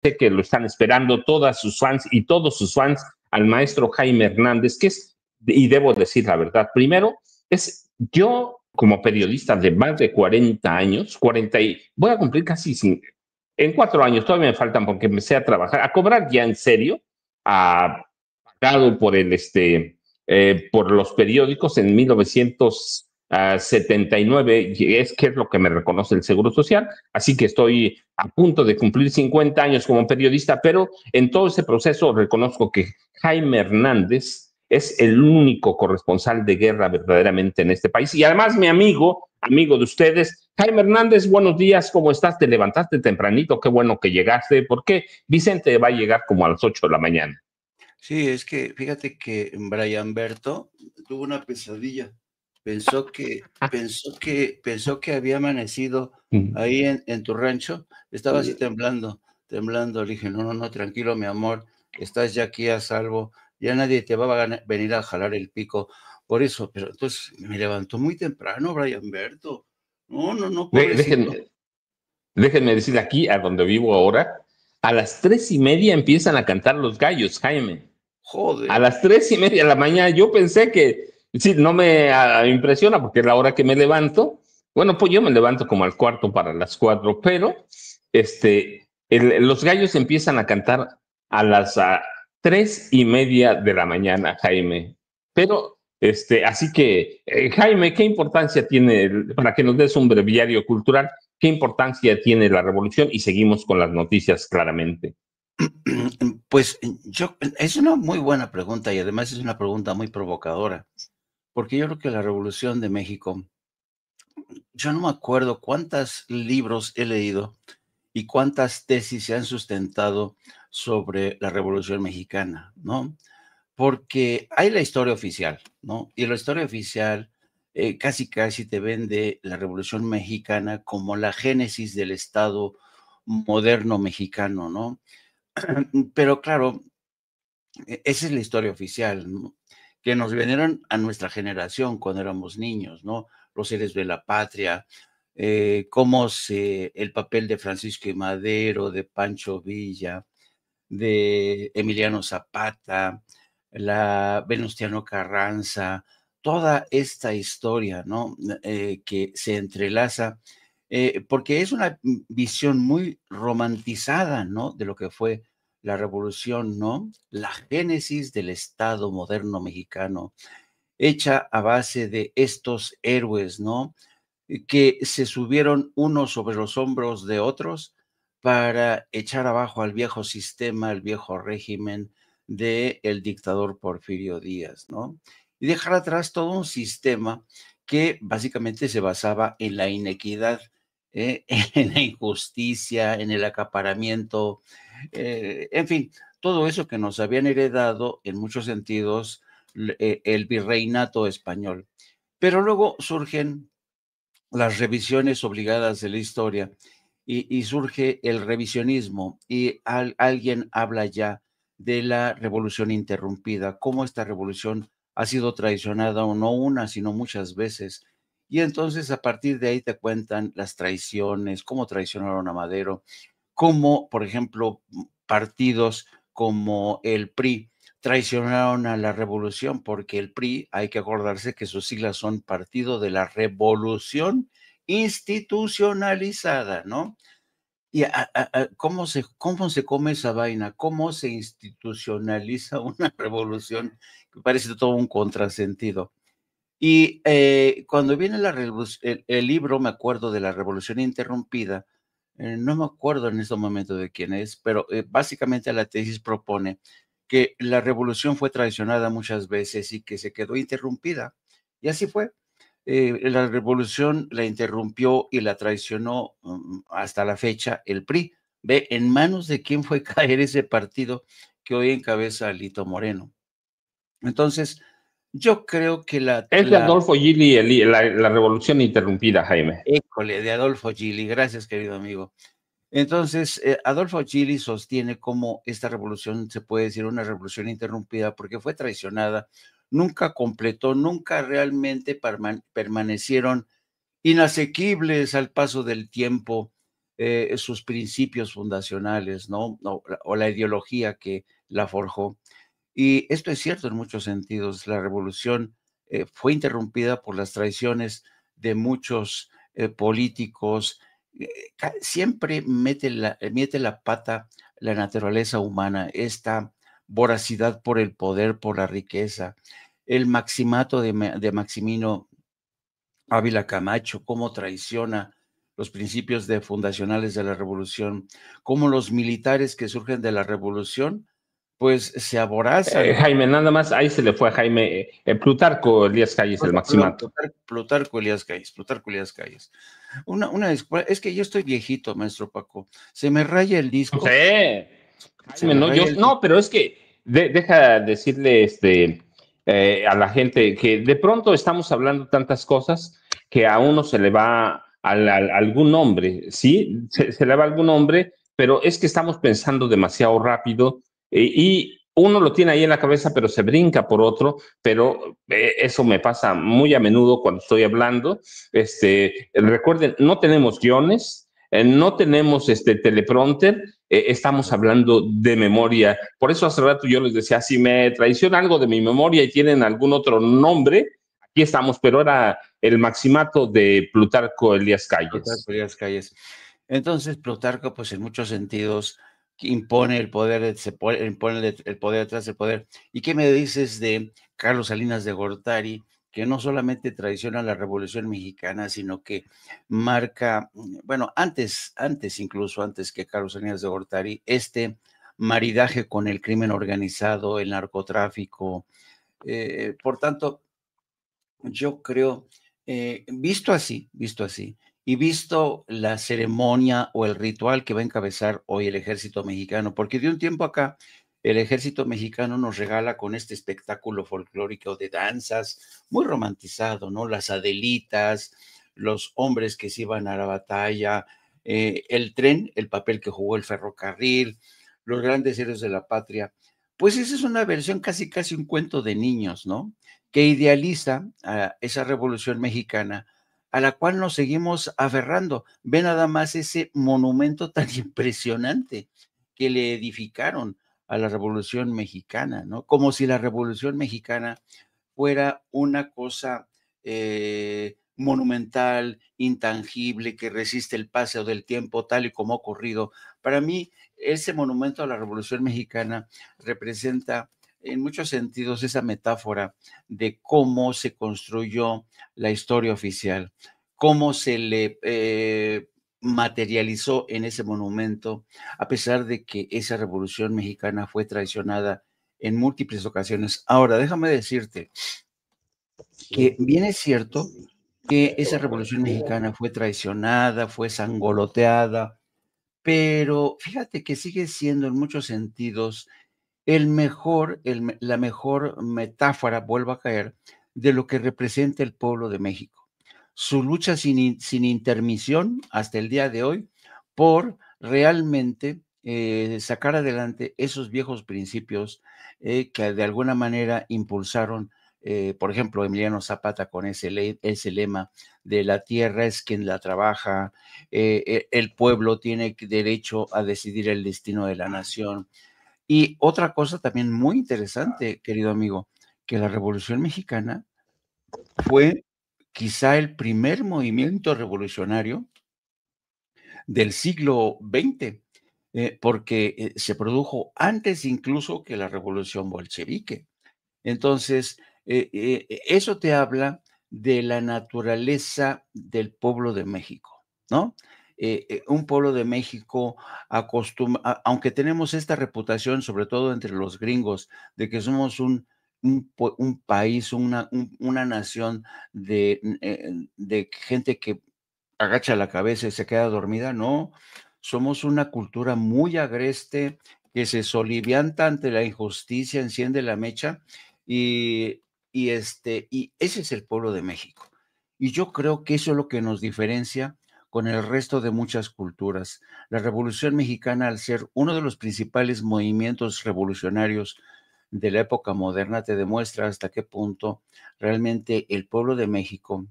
sé que lo están esperando todas sus fans y todos sus fans al maestro Jaime Hernández, que es, y debo decir la verdad, primero, es yo como periodista de más de 40 años, 40 y voy a cumplir casi en 4 años, todavía me faltan porque empecé a trabajar, a cobrar ya en serio, a, pagado por por los periódicos en 1979, es que es lo que me reconoce el Seguro Social, así que estoy a punto de cumplir 50 años como periodista, pero en todo ese proceso reconozco que Jaime Hernández es el único corresponsal de guerra verdaderamente en este país y además mi amigo de ustedes. Jaime Hernández, buenos días, ¿cómo estás? ¿Te levantaste tempranito? Qué bueno que llegaste. ¿Por qué Vicente va a llegar como a las 8 de la mañana? Sí, es que fíjate que Brian Berto tuvo una pesadilla. Pensó que había amanecido ahí en tu rancho. Estaba así temblando. Le dije, no, tranquilo, mi amor, estás ya aquí a salvo. Ya nadie te va a venir a jalar el pico. Por eso, pero entonces me levantó muy temprano, Brian Berto. No, pobrecito. Déjenme decir aquí, a donde vivo ahora, a las 3:30 empiezan a cantar los gallos, Jaime. A Joder. las 3:30 de la mañana, yo pensé que, sí, no me impresiona porque es la hora que me levanto. Bueno, pues yo me levanto como al cuarto para las 4, pero los gallos empiezan a cantar a las 3:30 de la mañana, Jaime. Pero, así que, Jaime, ¿qué importancia tiene, para que nos des un breviario cultural, qué importancia tiene la revolución? Y seguimos con las noticias claramente. Pues es una muy buena pregunta y además es una pregunta muy provocadora, porque yo creo que la Revolución de México, yo no me acuerdo cuántos libros he leído y cuántas tesis se han sustentado sobre la Revolución Mexicana, ¿no? Porque hay la historia oficial, ¿no? Y la historia oficial casi te vende la Revolución Mexicana como la génesis del Estado moderno mexicano, ¿no? Pero claro, esa es la historia oficial, ¿no? Que nos vinieron a nuestra generación cuando éramos niños, ¿no? Los héroes de la patria, el papel de Francisco y Madero, de Pancho Villa, de Emiliano Zapata, la Venustiano Carranza, toda esta historia, ¿no? Que se entrelaza, porque es una visión muy romantizada, ¿no? De lo que fue la revolución, ¿no? La génesis del Estado moderno mexicano, hecha a base de estos héroes, ¿no? Que se subieron unos sobre los hombros de otros para echar abajo al viejo sistema, al viejo régimen del dictador Porfirio Díaz, ¿no? Y dejar atrás todo un sistema que básicamente se basaba en la inequidad, en la injusticia, en el acaparamiento, en fin, todo eso que nos habían heredado en muchos sentidos el virreinato español. Pero luego surgen las revisiones obligadas de la historia y surge el revisionismo y alguien habla ya de la revolución interrumpida, cómo esta revolución ha sido traicionada o no una, sino muchas veces. Y entonces a partir de ahí te cuentan las traiciones, cómo traicionaron a Madero, cómo, por ejemplo, partidos como el PRI traicionaron a la revolución, porque el PRI, hay que acordarse que sus siglas son Partido de la Revolución Institucionalizada, ¿no? Y ¿cómo se come esa vaina? ¿Cómo se institucionaliza una revolución? Que parece todo un contrasentido. Y cuando viene el libro, me acuerdo de la Revolución Interrumpida, no me acuerdo en este momento de quién es, pero básicamente la tesis propone que la revolución fue traicionada muchas veces y que se quedó interrumpida. Y así fue. La revolución la interrumpió y la traicionó hasta la fecha el PRI. Ve en manos de quién fue caer ese partido que hoy encabeza Alito Moreno. Entonces, yo creo que Es de Adolfo Gili, la revolución interrumpida, Jaime. École, de Adolfo Gili. Gracias, querido amigo. Entonces, Adolfo Gili sostiene cómo esta revolución se puede decir una revolución interrumpida porque fue traicionada, nunca completó, nunca realmente permanecieron inasequibles al paso del tiempo sus principios fundacionales, ¿no? O la ideología que la forjó. Y esto es cierto en muchos sentidos. La revolución fue interrumpida por las traiciones de muchos políticos. Siempre mete la pata la naturaleza humana, esta voracidad por el poder, por la riqueza. El maximato de Maximino Ávila Camacho, cómo traiciona los principios fundacionales de la revolución, cómo los militares que surgen de la revolución, pues se aborazan. Jaime, nada más, ahí se le fue a Jaime, Plutarco Elías Calles, el Perdón, maximato. Plutarco Elías Calles. Es que yo estoy viejito, maestro Paco. Se me raya el No disco. sé, Se Jaime, me no, raya el no, disco. pero es que deja decirle a la gente que de pronto estamos hablando tantas cosas que a uno se le va algún nombre, ¿sí? Se le va algún nombre, pero es que estamos pensando demasiado rápido y uno lo tiene ahí en la cabeza, pero se brinca por otro, pero eso me pasa muy a menudo cuando estoy hablando. Recuerden, no tenemos guiones, no tenemos teleprompter, estamos hablando de memoria. Por eso hace rato yo les decía, si me traiciona algo de mi memoria y tienen algún otro nombre, aquí estamos, pero era el maximato de Plutarco Elías Calles. Plutarco Elías Calles. Entonces, Plutarco, pues en muchos sentidos, impone el poder, impone el poder detrás del poder. ¿Y qué me dices de Carlos Salinas de Gortari, que no solamente traiciona la Revolución Mexicana, sino que marca, bueno, incluso antes que Carlos Salinas de Gortari, maridaje con el crimen organizado, el narcotráfico? Por tanto, yo creo, visto así, y visto la ceremonia o el ritual que va a encabezar hoy el ejército mexicano, porque de un tiempo acá el ejército mexicano nos regala con este espectáculo folclórico de danzas, muy romantizado, ¿no? Las Adelitas, los hombres que se iban a la batalla, el tren, el papel que jugó el ferrocarril, los grandes héroes de la patria. Pues esa es una versión casi un cuento de niños, ¿no? Que idealiza a esa revolución mexicana a la cual nos seguimos aferrando. Ve nada más ese monumento tan impresionante que le edificaron a la revolución mexicana, ¿no? Como si la revolución mexicana fuera una cosa monumental, intangible, que resiste el paso del tiempo, tal y como ha ocurrido. Para mí, ese monumento a la Revolución Mexicana representa en muchos sentidos esa metáfora de cómo se construyó la historia oficial, cómo se le materializó en ese monumento, a pesar de que esa Revolución Mexicana fue traicionada en múltiples ocasiones. Ahora, déjame decirte que bien es cierto que esa Revolución Mexicana fue traicionada, fue sangoloteada, pero fíjate que sigue siendo en muchos sentidos la mejor metáfora, vuelvo a caer, de lo que representa el pueblo de México. Su lucha sin intermisión hasta el día de hoy por realmente sacar adelante esos viejos principios que de alguna manera impulsaron, por ejemplo, Emiliano Zapata con ese lema de la tierra es quien la trabaja, el pueblo tiene derecho a decidir el destino de la nación. Y otra cosa también muy interesante, querido amigo, que la Revolución Mexicana fue quizá el primer movimiento revolucionario del siglo XX, porque se produjo antes incluso que la Revolución Bolchevique. Entonces, eso te habla de la naturaleza del pueblo de México, ¿no? Un pueblo de México aunque tenemos esta reputación, sobre todo entre los gringos, de que somos un país, una nación de gente que agacha la cabeza y se queda dormida, no, somos una cultura muy agreste que se solivianta ante la injusticia, enciende la mecha y, y ese es el pueblo de México. Y yo creo que eso es lo que nos diferencia con el resto de muchas culturas. La Revolución Mexicana, al ser uno de los principales movimientos revolucionarios de la época moderna, te demuestra hasta qué punto realmente el pueblo de México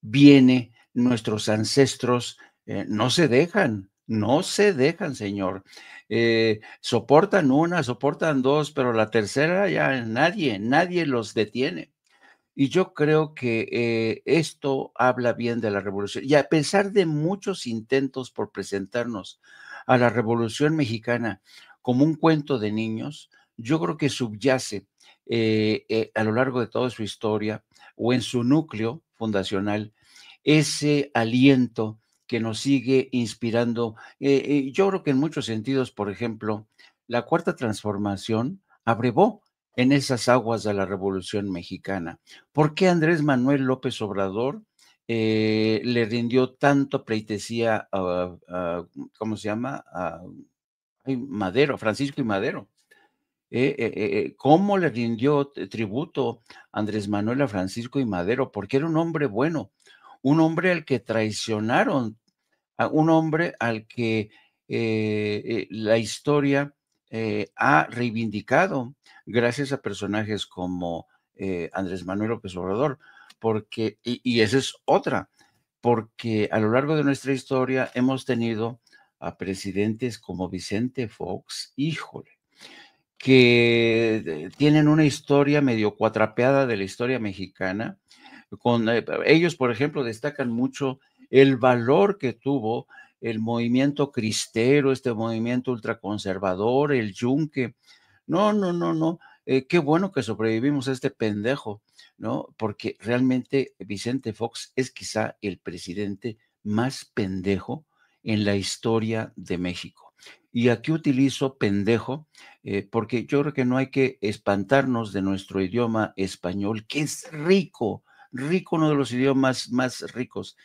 viene, nuestros ancestros No se dejan, no se dejan, señor. Soportan una, soportan dos, pero la tercera ya nadie los detiene. Y yo creo que esto habla bien de la revolución. Y a pesar de muchos intentos por presentarnos a la Revolución Mexicana como un cuento de niños, yo creo que subyace a lo largo de toda su historia o en su núcleo fundacional ese aliento que nos sigue inspirando. Yo creo que en muchos sentidos, por ejemplo, la Cuarta Transformación abrevó en esas aguas de la Revolución Mexicana. ¿Por qué Andrés Manuel López Obrador le rindió tanto pleitesía ¿cómo se llama? Madero, Francisco y Madero. ¿Cómo le rindió tributo Andrés Manuel a Francisco y Madero? Porque era un hombre bueno, un hombre al que traicionaron, a un hombre al que la historia ha reivindicado gracias a personajes como Andrés Manuel López Obrador, porque, y esa es otra, porque a lo largo de nuestra historia hemos tenido a presidentes como Vicente Fox, híjole, que tienen una historia medio cuatrapeada de la historia mexicana. Ellos, por ejemplo, destacan mucho el valor que tuvo el movimiento cristero, este movimiento ultraconservador, el yunque. No, no, no, no. Qué bueno que sobrevivimos a este pendejo, ¿no? Porque realmente Vicente Fox es quizá el presidente más pendejo en la historia de México. Y aquí utilizo pendejo porque yo creo que no hay que espantarnos de nuestro idioma español, que es rico, rico, uno de los idiomas más ricos.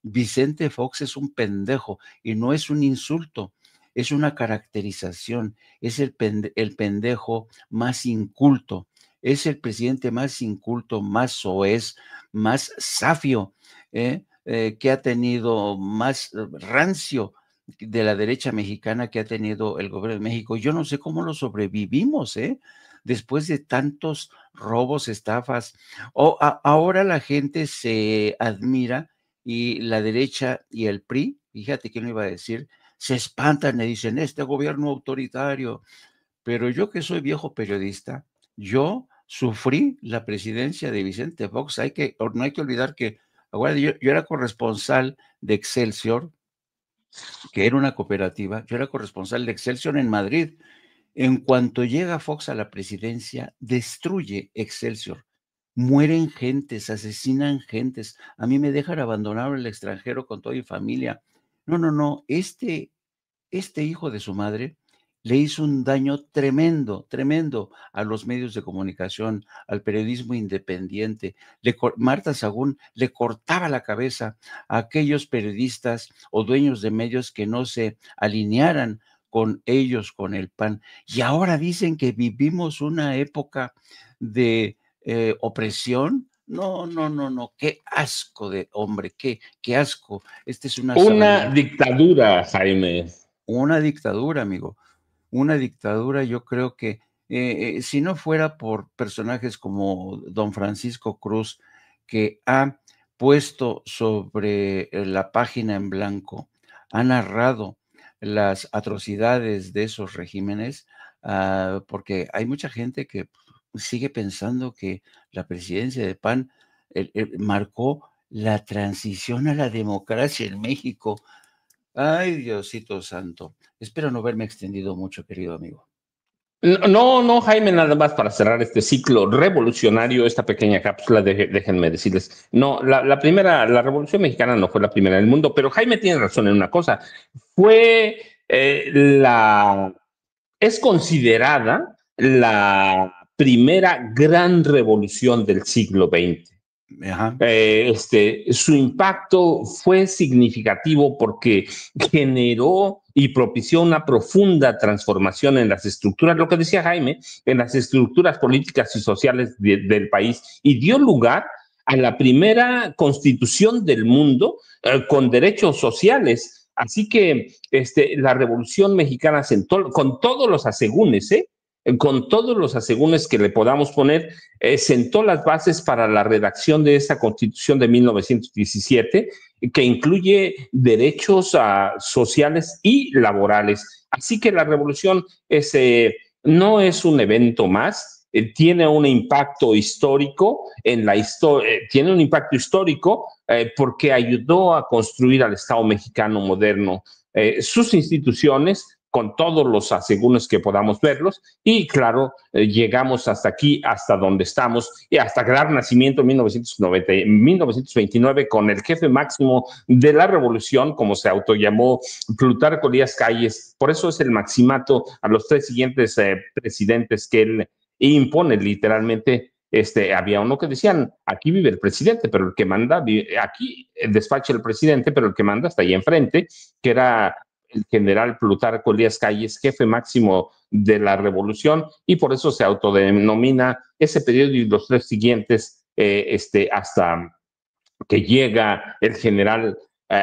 Vicente Fox es un pendejo y no es un insulto, es una caracterización, es el pendejo más inculto, es el presidente más inculto, más soez, más safio, que ha tenido más rancio de la derecha mexicana que ha tenido el gobierno de México. Yo no sé cómo lo sobrevivimos, después de tantos robos, estafas. Ahora la gente se admira y la derecha y el PRI, fíjate quién lo iba a decir, se espantan y dicen, este gobierno autoritario. Pero yo que soy viejo periodista, yo sufrí la presidencia de Vicente Fox. No hay que olvidar que, ahora yo era corresponsal de Excelsior, que era una cooperativa, yo era corresponsal de Excelsior en Madrid. En cuanto llega Fox a la presidencia, destruye Excelsior. Mueren gentes, asesinan gentes. A mí me dejan abandonado en el extranjero con toda mi familia. No, no, no. Este hijo de su madre le hizo un daño tremendo, tremendo a los medios de comunicación, al periodismo independiente. Marta Sagún le cortaba la cabeza a aquellos periodistas o dueños de medios que no se alinearan con ellos, con el PAN. Y ahora dicen que vivimos una época de opresión. No, no, no, no, qué asco de hombre, qué asco. Esta es una Una sarna. dictadura, Jaime. Una dictadura, amigo. Una dictadura, yo creo que si no fuera por personajes como don Francisco Cruz, que ha puesto sobre la página en blanco, ha narrado las atrocidades de esos regímenes, porque hay mucha gente que sigue pensando que la presidencia de PAN marcó la transición a la democracia en México. Ay, Diosito santo. Espero no haberme extendido mucho, querido amigo. No, no, Jaime, nada más para cerrar este ciclo revolucionario, esta pequeña cápsula, déjenme decirles, no, la primera, la Revolución Mexicana no fue la primera del mundo, pero Jaime tiene razón en una cosa, fue es considerada la primera gran revolución del siglo XX. Ajá. Su impacto fue significativo porque generó y propició una profunda transformación en las estructuras, lo que decía Jaime, en las estructuras políticas y sociales del país, y dio lugar a la primera constitución del mundo con derechos sociales. Así que la Revolución Mexicana sentó con todos los asegúnes, con todos los asegúnes que le podamos poner, sentó las bases para la redacción de esa Constitución de 1917, que incluye derechos sociales y laborales. Así que la revolución no es un evento más, tiene un impacto histórico en la historia, tiene un impacto histórico porque ayudó a construir al Estado mexicano moderno, sus instituciones, con todos los asegúnes que podamos verlos, y claro, llegamos hasta aquí, hasta donde estamos, y hasta dar nacimiento en 1929 con el jefe máximo de la revolución, como se autollamó Plutarco Elías Calles. Por eso es el maximato a los tres siguientes presidentes que él impone literalmente. Había uno que decían, aquí vive el presidente, pero el que manda, aquí despacha el presidente, pero el que manda está ahí enfrente, que era el general Plutarco Elías Calles, jefe máximo de la revolución, y por eso se autodenomina ese periodo y los tres siguientes hasta que llega el general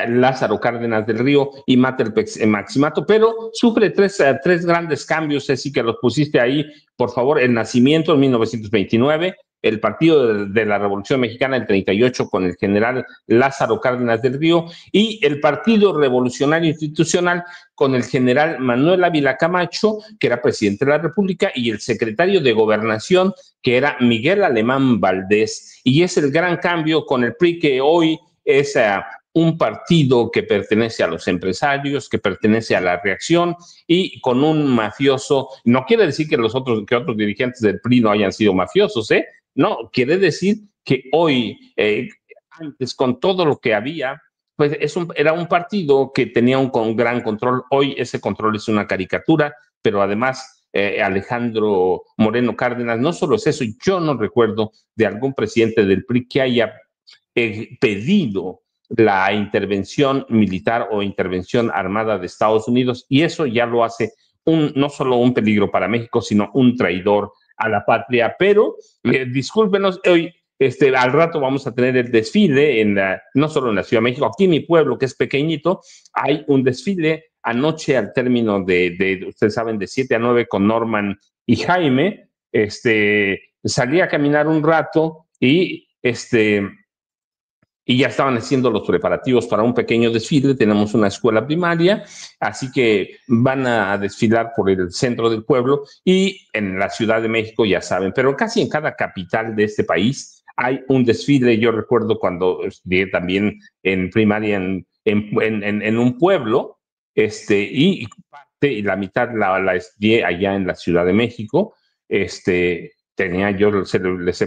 Lázaro Cárdenas del Río y mata el maximato, pero sufre tres grandes cambios, así que los pusiste ahí, por favor. El nacimiento en 1929, el Partido de la Revolución Mexicana el 38 con el general Lázaro Cárdenas del Río, y el Partido Revolucionario Institucional con el general Manuel Ávila Camacho, que era presidente de la República, y el secretario de Gobernación, que era Miguel Alemán Valdés. Y es el gran cambio con el PRI, que hoy es un partido que pertenece a los empresarios, que pertenece a la reacción, y con un mafioso. No quiere decir que otros dirigentes del PRI no hayan sido mafiosos, ¿eh? No, quiere decir que hoy, antes, con todo lo que había, pues era un partido que tenía un gran control. Hoy ese control es una caricatura, pero además Alejandro Moreno Cárdenas, no solo es eso, yo no recuerdo de algún presidente del PRI que haya pedido la intervención militar o intervención armada de Estados Unidos, y eso ya lo hace no solo un peligro para México, sino un traidor a la patria. Pero discúlpenos, hoy al rato vamos a tener el desfile no solo en la Ciudad de México, aquí en mi pueblo, que es pequeñito, hay un desfile anoche al término ustedes saben, de 7 a 9 con Norman y Jaime. Salí a caminar un rato y ya estaban haciendo los preparativos para un pequeño desfile. Tenemos una escuela primaria, así que van a desfilar por el centro del pueblo, y en la Ciudad de México, ya saben, pero casi en cada capital de este país hay un desfile. Yo recuerdo cuando estudié también en primaria en un pueblo, y la mitad la estudié allá en la Ciudad de México. Les he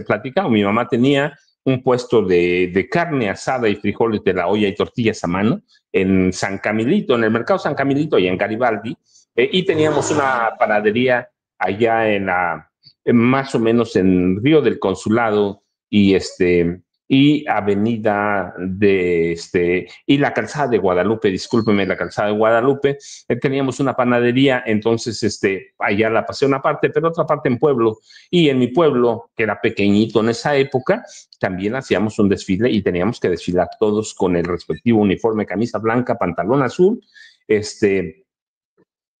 platicado, mi mamá tenía un puesto de carne asada y frijoles de la olla y tortillas a mano en San Camilito, en el mercado San Camilito, allá en Garibaldi, y teníamos una panadería allá más o menos en Río del Consulado y Avenida y la Calzada de Guadalupe, discúlpeme, la Calzada de Guadalupe. Teníamos una panadería, entonces allá la pasé una parte, pero otra parte en pueblo, y en mi pueblo, que era pequeñito en esa época, también hacíamos un desfile y teníamos que desfilar todos con el respectivo uniforme, camisa blanca, pantalón azul,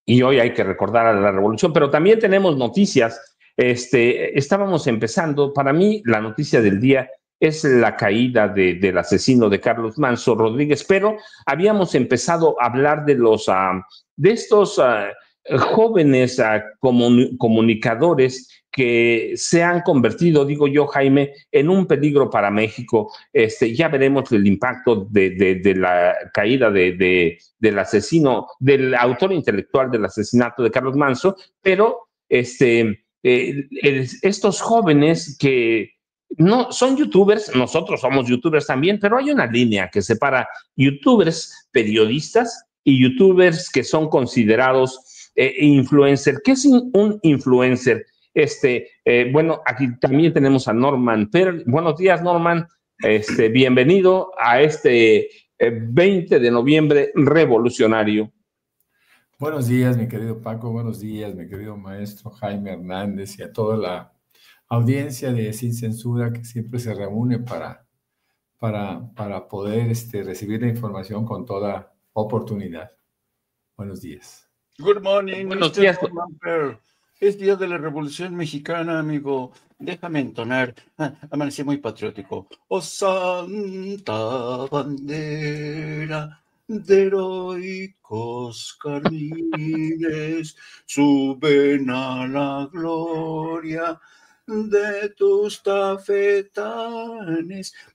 y hoy hay que recordar a la revolución, pero también tenemos noticias. Estábamos empezando, para mí la noticia del día es la caída del asesino de Carlos Manso Rodríguez, pero habíamos empezado a hablar de estos jóvenes comunicadores que se han convertido, digo yo, Jaime, en un peligro para México. Ya veremos el impacto de la caída del asesino, del autor intelectual del asesinato de Carlos Manso, pero estos jóvenes que no son youtubers, nosotros somos youtubers también, pero hay una línea que separa youtubers periodistas y youtubers que son considerados influencer. ¿Qué es un influencer? Bueno, aquí también tenemos a Norman Perl. Buenos días, Norman. Bienvenido a 20 de noviembre revolucionario. Buenos días, mi querido Paco. Buenos días, mi querido maestro Jaime Hernández, y a toda la audiencia de Sin Censura, que siempre se reúne para poder recibir la información con toda oportunidad. Buenos días. Good morning. Buenos días. Es día de la Revolución Mexicana, amigo. Déjame entonar. Amanecí muy patriótico. Oh, santa bandera de heroicos carmines, suben a la gloria de tus tafetanes.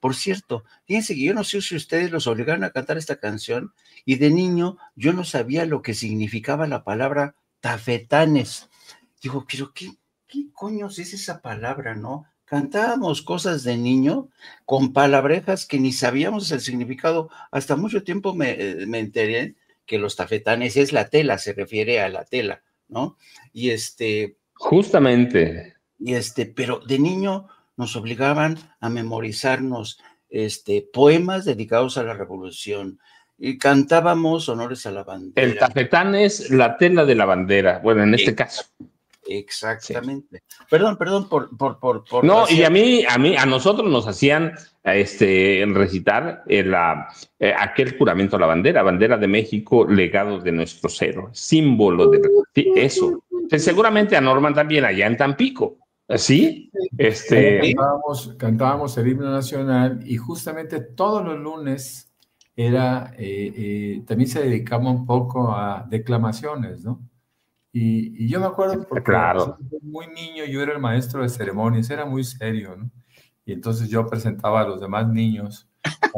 Por cierto, fíjense que yo no sé si ustedes los obligaron a cantar esta canción, y de niño yo no sabía lo que significaba la palabra tafetanes. Digo, pero ¿qué coños es esa palabra, no? Cantábamos cosas de niño con palabrejas que ni sabíamos el significado. Hasta mucho tiempo me enteré que los tafetanes es la tela, se refiere a la tela, ¿no? Y Justamente. pero de niño nos obligaban a memorizarnos poemas dedicados a la revolución y cantábamos honores a la bandera. El tafetán es la tela de la bandera, bueno, en este caso. Exactamente. Sí. Perdón por no, y a nosotros nos hacían recitar aquel juramento a la bandera de México, legado de nuestros héroes, símbolo de eso. Seguramente a Norman también allá en Tampico, ¿sí? Cantábamos el himno nacional y justamente todos los lunes también se dedicaba un poco a declamaciones, ¿no? Y yo me acuerdo porque claro, muy niño, yo era el maestro de ceremonias, era muy serio, ¿no? Y entonces yo presentaba a los demás niños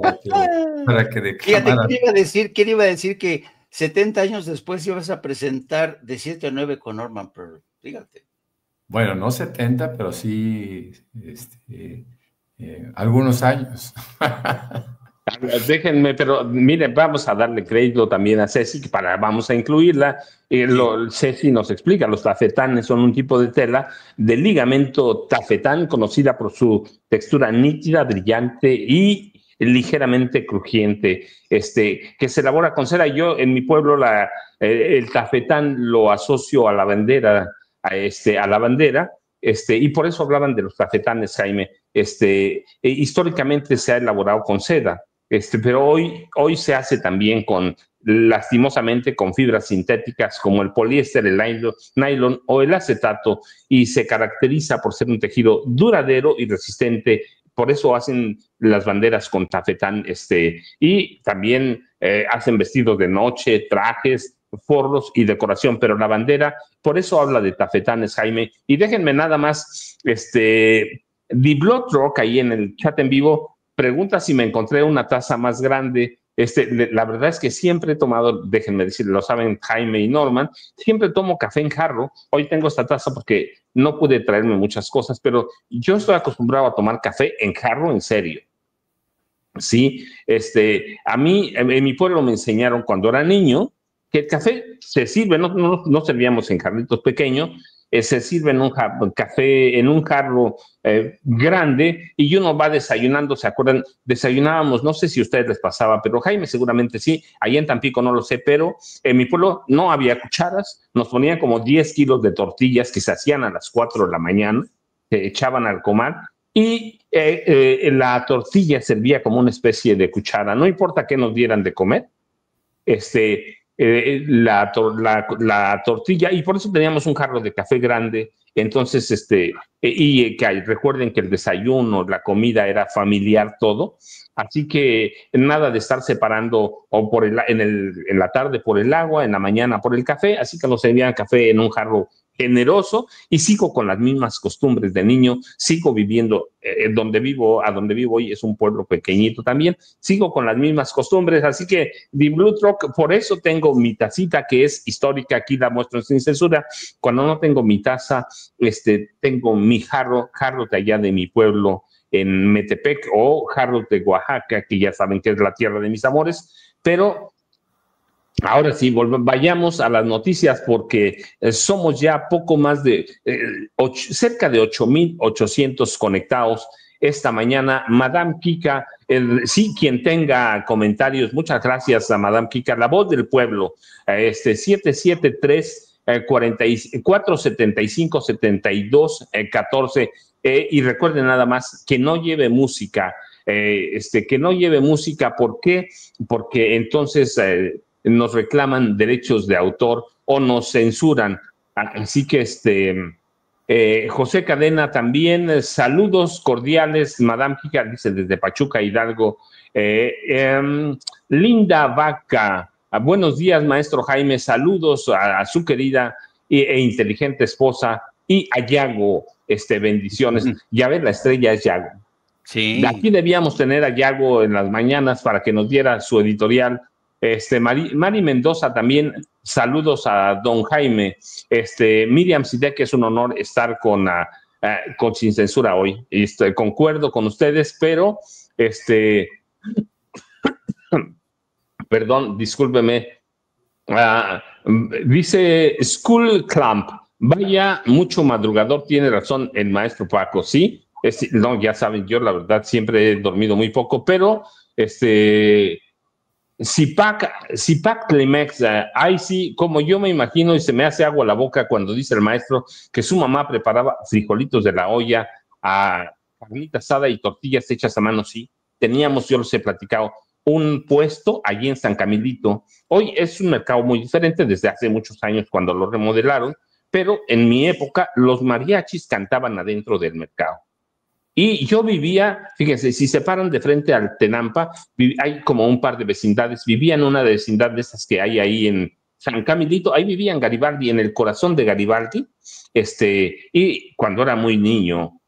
para que declamaran. Fíjate, ¿quién iba a decir que 70 años después ibas a presentar de 7 a 9 con Norman Pearl? Fíjate. Bueno, no 70, pero sí algunos años. Déjenme, pero miren, vamos a darle crédito también a Ceci, vamos a incluirla. Ceci nos explica, los tafetanes son un tipo de tela de ligamento tafetán, conocida por su textura nítida, brillante y ligeramente crujiente, que se elabora con cera. Yo en mi pueblo el tafetán lo asocio a la bandera, a la bandera, y por eso hablaban de los tafetanes, Jaime. Históricamente se ha elaborado con seda. Pero hoy se hace también lastimosamente con fibras sintéticas como el poliéster, el nylon o el acetato, y se caracteriza por ser un tejido duradero y resistente. Por eso hacen las banderas con tafetán, y también hacen vestidos de noche, trajes, forros y decoración, pero la bandera, por eso habla de tafetanes, Jaime. Y déjenme nada más, The Blood Rock ahí en el chat en vivo pregunta si me encontré una taza más grande. La verdad es que siempre he tomado, déjenme decir, lo saben Jaime y Norman, siempre tomo café en jarro. Hoy tengo esta taza porque no pude traerme muchas cosas, pero yo estoy acostumbrado a tomar café en jarro, en serio. Sí, a mí, en mi pueblo me enseñaron cuando era niño que el café se sirve, no servíamos en jarritos pequeños, se sirve en un café, en un jarro grande, y uno va desayunando. ¿Se acuerdan? Desayunábamos, no sé si a ustedes les pasaba, pero Jaime seguramente sí, allá en Tampico no lo sé, pero en mi pueblo no había cucharas, nos ponían como 10 kilos de tortillas que se hacían a las 4 de la mañana, se echaban al comal, y la tortilla servía como una especie de cuchara, no importa qué nos dieran de comer, la tortilla, y por eso teníamos un jarro de café grande. Entonces, recuerden que el desayuno, la comida era familiar todo, así que nada de estar separando o en la tarde por el agua, en la mañana por el café, así que nos servían café en un jarro generoso, y sigo con las mismas costumbres de niño, sigo viviendo a donde vivo hoy es un pueblo pequeñito también, sigo con las mismas costumbres, así que The Blue Rock, por eso tengo mi tacita que es histórica, aquí la muestro sin censura. Cuando no tengo mi taza, tengo mi jarro de allá de mi pueblo en Metepec, o jarro de Oaxaca, que ya saben que es la tierra de mis amores. Pero ahora sí, vayamos a las noticias, porque somos ya poco más de cerca de 8,800 conectados esta mañana. Madame Kika, sí, quien tenga comentarios, muchas gracias a Madame Kika, la voz del pueblo, 773 475 72 14, y recuerden nada más que no lleve música, ¿por qué? Porque entonces nos reclaman derechos de autor o nos censuran. Así que José Cadena también, saludos cordiales, Madame Kika, dice desde Pachuca, Hidalgo. Linda Vaca, buenos días, maestro Jaime, saludos a su querida e inteligente esposa y a Yago, bendiciones. Ya ves, la estrella es Yago. Sí. Aquí debíamos tener a Yago en las mañanas para que nos diera su editorial. Mari Mendoza también, saludos a don Jaime. Miriam Sidek, es un honor estar con Sin Censura hoy. Concuerdo con ustedes, pero perdón, discúlpeme. Dice School Clamp, vaya, mucho madrugador, tiene razón el maestro Paco, ¿sí? No, ya saben, yo la verdad siempre he dormido muy poco, pero Zipac Climex, ahí sí, como yo me imagino y se me hace agua la boca cuando dice el maestro que su mamá preparaba frijolitos de la olla, carnita asada y tortillas hechas a mano, sí. Teníamos, yo los he platicado, un puesto allí en San Camilito. Hoy es un mercado muy diferente desde hace muchos años cuando lo remodelaron, pero en mi época los mariachis cantaban adentro del mercado. Y yo vivía, fíjense, si se paran de frente al Tenampa, hay como un par de vecindades, vivía en una vecindad de esas que hay ahí en San Camilito, ahí vivía en Garibaldi, en el corazón de Garibaldi, y cuando era muy niño,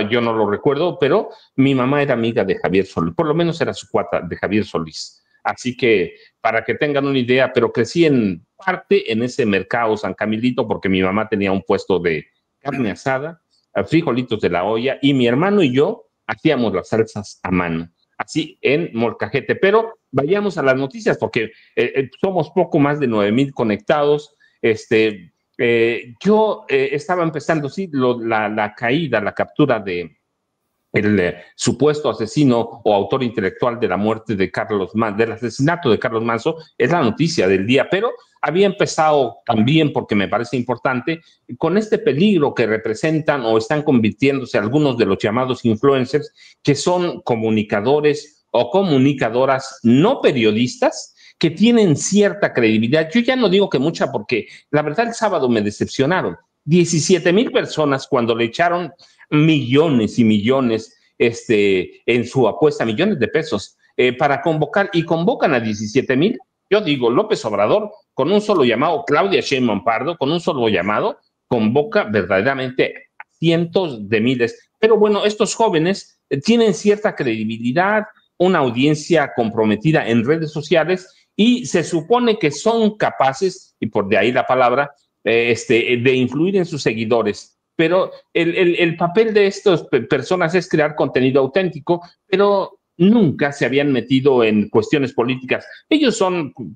yo no lo recuerdo, pero mi mamá era amiga de Javier Solís, por lo menos era su cuata de Javier Solís. Así que, para que tengan una idea, pero crecí en parte en ese mercado San Camilito porque mi mamá tenía un puesto de carne asada, frijolitos de la olla, y mi hermano y yo hacíamos las salsas a mano, así en Molcajete. Pero vayamos a las noticias porque somos poco más de 9,000 conectados. Yo estaba empezando, sí, la caída, la captura de el supuesto asesino o autor intelectual de la muerte de del asesinato de Carlos Manso, es la noticia del día, pero había empezado también, porque me parece importante, con este peligro que representan o están convirtiéndose algunos de los llamados influencers, que son comunicadores o comunicadoras no periodistas, que tienen cierta credibilidad. Yo ya no digo que mucha, porque la verdad el sábado me decepcionaron. 17,000 personas cuando le echaron millones y millones en su apuesta, millones de pesos, para convocar, y convocan a 17,000. Yo digo, López Obrador, con un solo llamado, Claudia Sheinbaum Pardo, con un solo llamado, convoca verdaderamente a cientos de miles. Pero bueno, estos jóvenes tienen cierta credibilidad, una audiencia comprometida en redes sociales, y se supone que son capaces, y por de ahí la palabra, de influir en sus seguidores. Pero el papel de estas personas es crear contenido auténtico, pero nunca se habían metido en cuestiones políticas. Ellos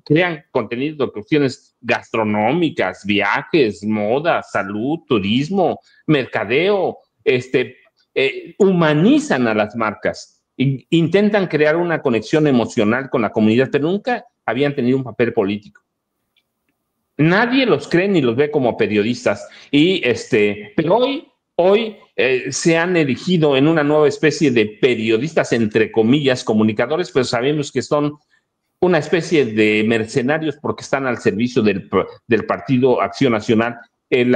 crean contenido de cuestiones gastronómicas, viajes, moda, salud, turismo, mercadeo, humanizan a las marcas, intentan crear una conexión emocional con la comunidad, pero nunca habían tenido un papel político. Nadie los cree ni los ve como periodistas. Pero hoy se han erigido en una nueva especie de periodistas, entre comillas, comunicadores, pero sabemos que son una especie de mercenarios porque están al servicio del Partido Acción Nacional. En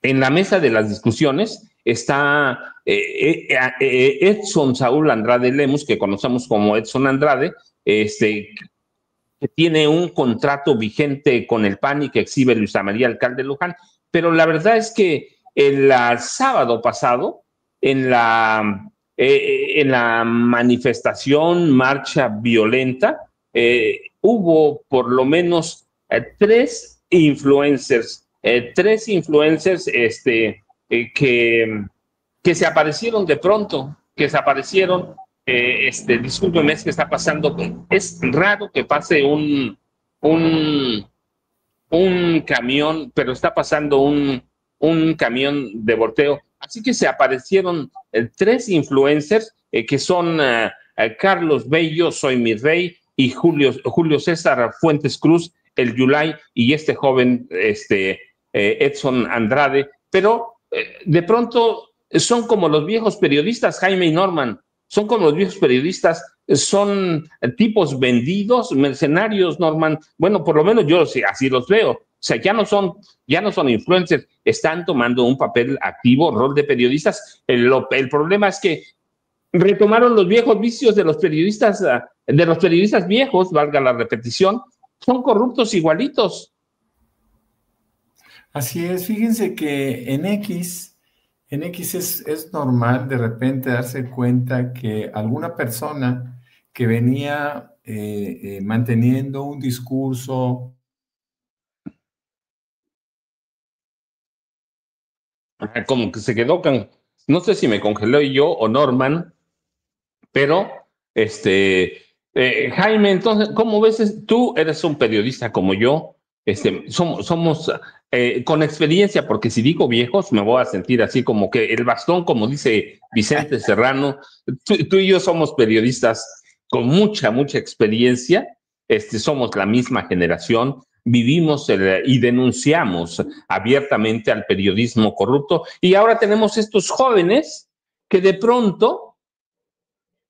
la mesa de las discusiones está Edson Saúl Andrade Lemus, que conocemos como Edson Andrade, que tiene un contrato vigente con el PAN y que exhibe Luisa María Alcalde Luján. Pero la verdad es que el sábado pasado, en la manifestación, marcha violenta, hubo por lo menos tres influencers que se aparecieron de pronto, discúlpeme, es que está pasando, es raro que pase un camión, pero está pasando un camión de volteo. Así que se aparecieron tres influencers que son Carlos Bello, Soy Mi Rey, y Julio César Fuentes Cruz, el Yulay, y este joven Edson Andrade. Pero de pronto son como los viejos periodistas, Jaime y Norman, son como los viejos periodistas, son tipos vendidos, mercenarios, Norman. Bueno, por lo menos yo sí, así los veo. O sea, ya no son influencers, están tomando un papel activo, rol de periodistas. El problema es que retomaron los viejos vicios de los periodistas viejos, valga la repetición, son corruptos igualitos. Así es, fíjense que en X es normal de repente darse cuenta que alguna persona que venía manteniendo un discurso. Como que se quedó no sé si me congelé yo o Norman, pero Jaime, entonces, ¿cómo ves? Tú eres un periodista como yo, somos con experiencia, porque si digo viejos me voy a sentir así como que el bastón, como dice Vicente Serrano. Tú y yo somos periodistas con mucha experiencia, somos la misma generación, vivimos y denunciamos abiertamente al periodismo corrupto, y ahora tenemos estos jóvenes que de pronto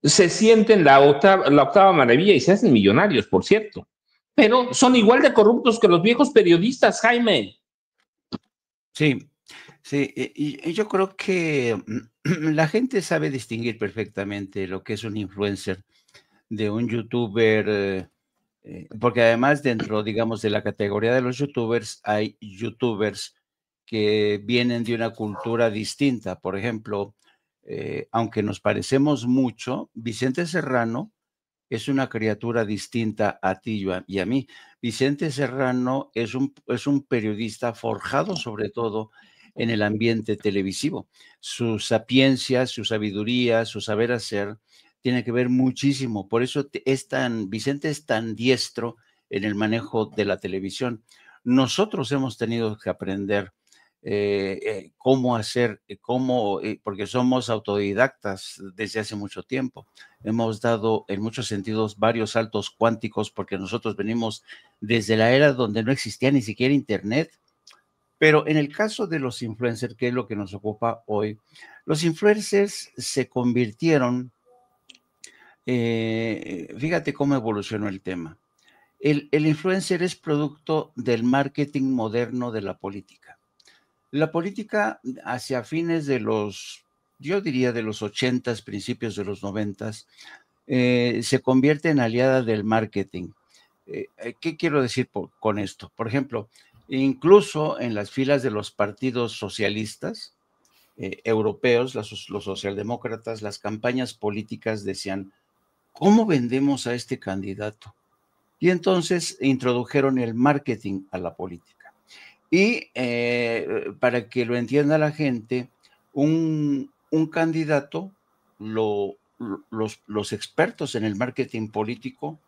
se sienten la octava maravilla y se hacen millonarios, por cierto, pero son igual de corruptos que los viejos periodistas, Jaime. Sí, sí, y yo creo que la gente sabe distinguir perfectamente lo que es un influencer de un youtuber, porque además dentro, digamos, de la categoría de los youtubers, hay youtubers que vienen de una cultura distinta. Por ejemplo, aunque nos parecemos mucho, Vicente Serrano es una criatura distinta a ti y a mí. Vicente Serrano es un periodista forjado sobre todo en el ambiente televisivo. Su sapiencia, su sabiduría, su saber hacer tiene que ver muchísimo. Por eso Vicente es tan diestro en el manejo de la televisión. Nosotros hemos tenido que aprender cómo hacer, porque somos autodidactas desde hace mucho tiempo. Hemos dado en muchos sentidos varios saltos cuánticos porque nosotros venimos desde la era donde no existía ni siquiera Internet. Pero en el caso de los influencers, que es lo que nos ocupa hoy, los influencers se convirtieron, fíjate cómo evolucionó el tema. El influencer es producto del marketing moderno de la política. La política hacia fines yo diría de los 80s, principios de los 90s, se convierte en aliada del marketing. ¿Qué quiero decir con esto? Por ejemplo, incluso en las filas de los partidos socialistas europeos, los socialdemócratas, las campañas políticas decían, ¿cómo vendemos a este candidato? Y entonces introdujeron el marketing a la política. Y para que lo entienda la gente, un candidato, los expertos en el marketing político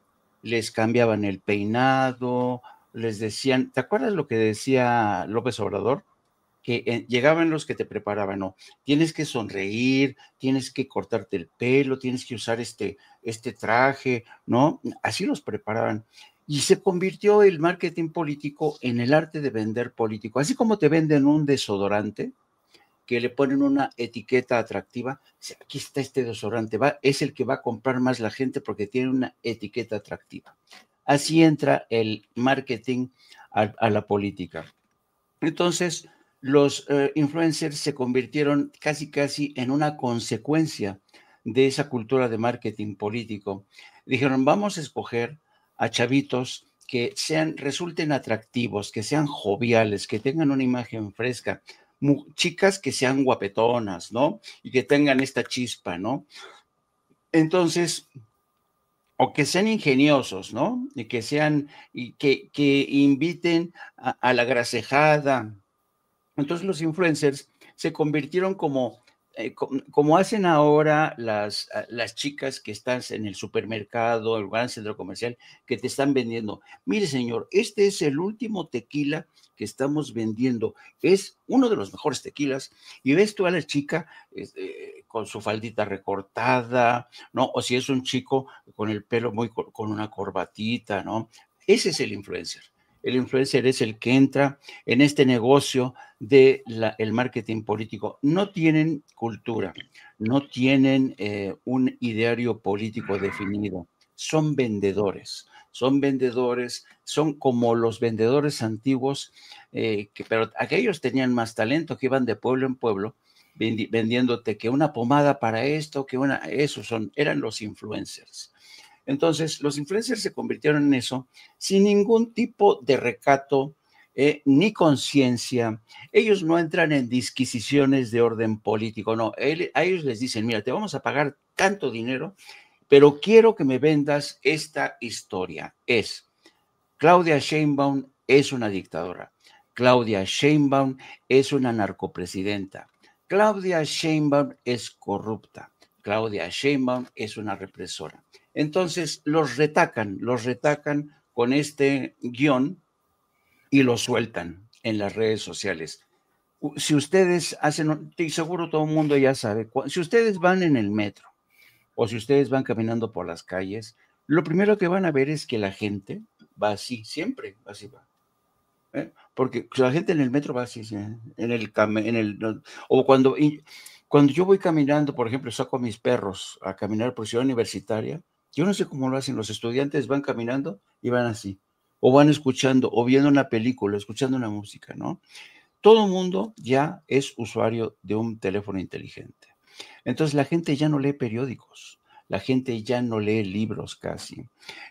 les cambiaban el peinado, les decían, ¿te acuerdas lo que decía López Obrador? Que llegaban los que te preparaban, no, tienes que sonreír, tienes que cortarte el pelo, tienes que usar este traje, ¿no? Así los preparaban. Y se convirtió el marketing político en el arte de vender político. Así como te venden un desodorante, que le ponen una etiqueta atractiva, aquí está este desodorante, es el que va a comprar más la gente porque tiene una etiqueta atractiva. Así entra el marketing a la política. Entonces, los influencers se convirtieron casi en una consecuencia de esa cultura de marketing político. Dijeron, vamos a escoger a chavitos que resulten atractivos, que sean joviales, que tengan una imagen fresca, chicas que sean guapetonas, ¿no? Y que tengan esta chispa, ¿no? Entonces, o que sean ingeniosos, ¿no? Y que inviten a la grasejada. Entonces los influencers se convirtieron como hacen ahora las chicas que están en el supermercado, el gran centro comercial, que te están vendiendo. Mire, señor, este es el último tequila que estamos vendiendo. Es uno de los mejores tequilas. Y ves tú a la chica con su faldita recortada, ¿no? O si es un chico con el pelo con una corbatita, ¿no? Ese es el influencer. El influencer es el que entra en este negocio de el marketing político. No tienen cultura, no tienen un ideario político definido. Son vendedores, son como los vendedores antiguos, pero aquellos tenían más talento, que iban de pueblo en pueblo vendiéndote que una pomada para esto, eran los influencers. Entonces, los influencers se convirtieron en eso sin ningún tipo de recato ni conciencia. Ellos no entran en disquisiciones de orden político, no. A ellos les dicen, mira, te vamos a pagar tanto dinero, pero quiero que me vendas esta historia. Claudia Sheinbaum es una dictadora. Claudia Sheinbaum es una narcopresidenta. Claudia Sheinbaum es corrupta. Claudia Sheinbaum es una represora. Entonces los retacan con este guión y lo sueltan en las redes sociales. Si ustedes hacen, y seguro todo el mundo ya sabe, si ustedes van en el metro o si ustedes van caminando por las calles, lo primero que van a ver es que la gente va así, siempre así va. Porque la gente en el metro va así, o cuando yo voy caminando, por ejemplo, saco a mis perros a caminar por Ciudad Universitaria, yo no sé cómo lo hacen los estudiantes, van caminando y van así, o van escuchando, o viendo una película, escuchando una música, ¿no? Todo el mundo ya es usuario de un teléfono inteligente. Entonces la gente ya no lee periódicos, la gente ya no lee libros casi.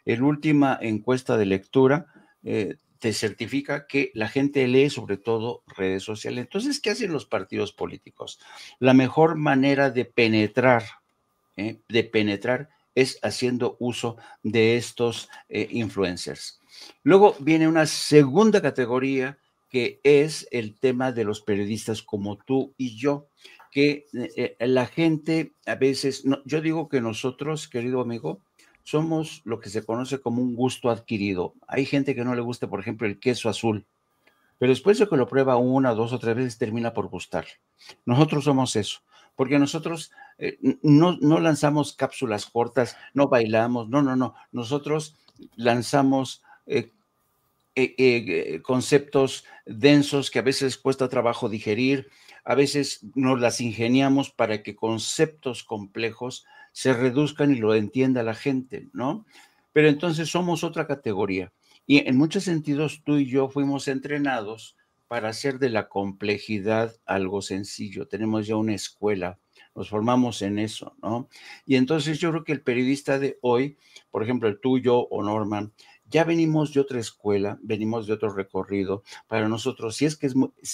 En última encuesta de lectura te certifica que la gente lee sobre todo redes sociales. Entonces, ¿qué hacen los partidos políticos? La mejor manera de penetrar es haciendo uso de estos influencers. Luego viene una segunda categoría que es el tema de los periodistas como tú y yo, que la gente a veces, yo digo que nosotros, querido amigo, somos lo que se conoce como un gusto adquirido. Hay gente que no le gusta, por ejemplo, el queso azul, pero después de que lo prueba una, dos o tres veces termina por gustar. Nosotros somos eso, porque nosotros no lanzamos cápsulas cortas, no bailamos, no. Nosotros lanzamos conceptos densos que a veces cuesta trabajo digerir, a veces nos las ingeniamos para que conceptos complejos se reduzcan y lo entienda la gente, ¿no? Pero entonces somos otra categoría. Y en muchos sentidos tú y yo fuimos entrenados para hacer de la complejidad algo sencillo. Tenemos ya una escuela, nos formamos en eso, ¿no? Y entonces yo creo que el periodista de hoy, por ejemplo, el tuyo o Norman, ya venimos de otra escuela, venimos de otro recorrido. Para nosotros, sí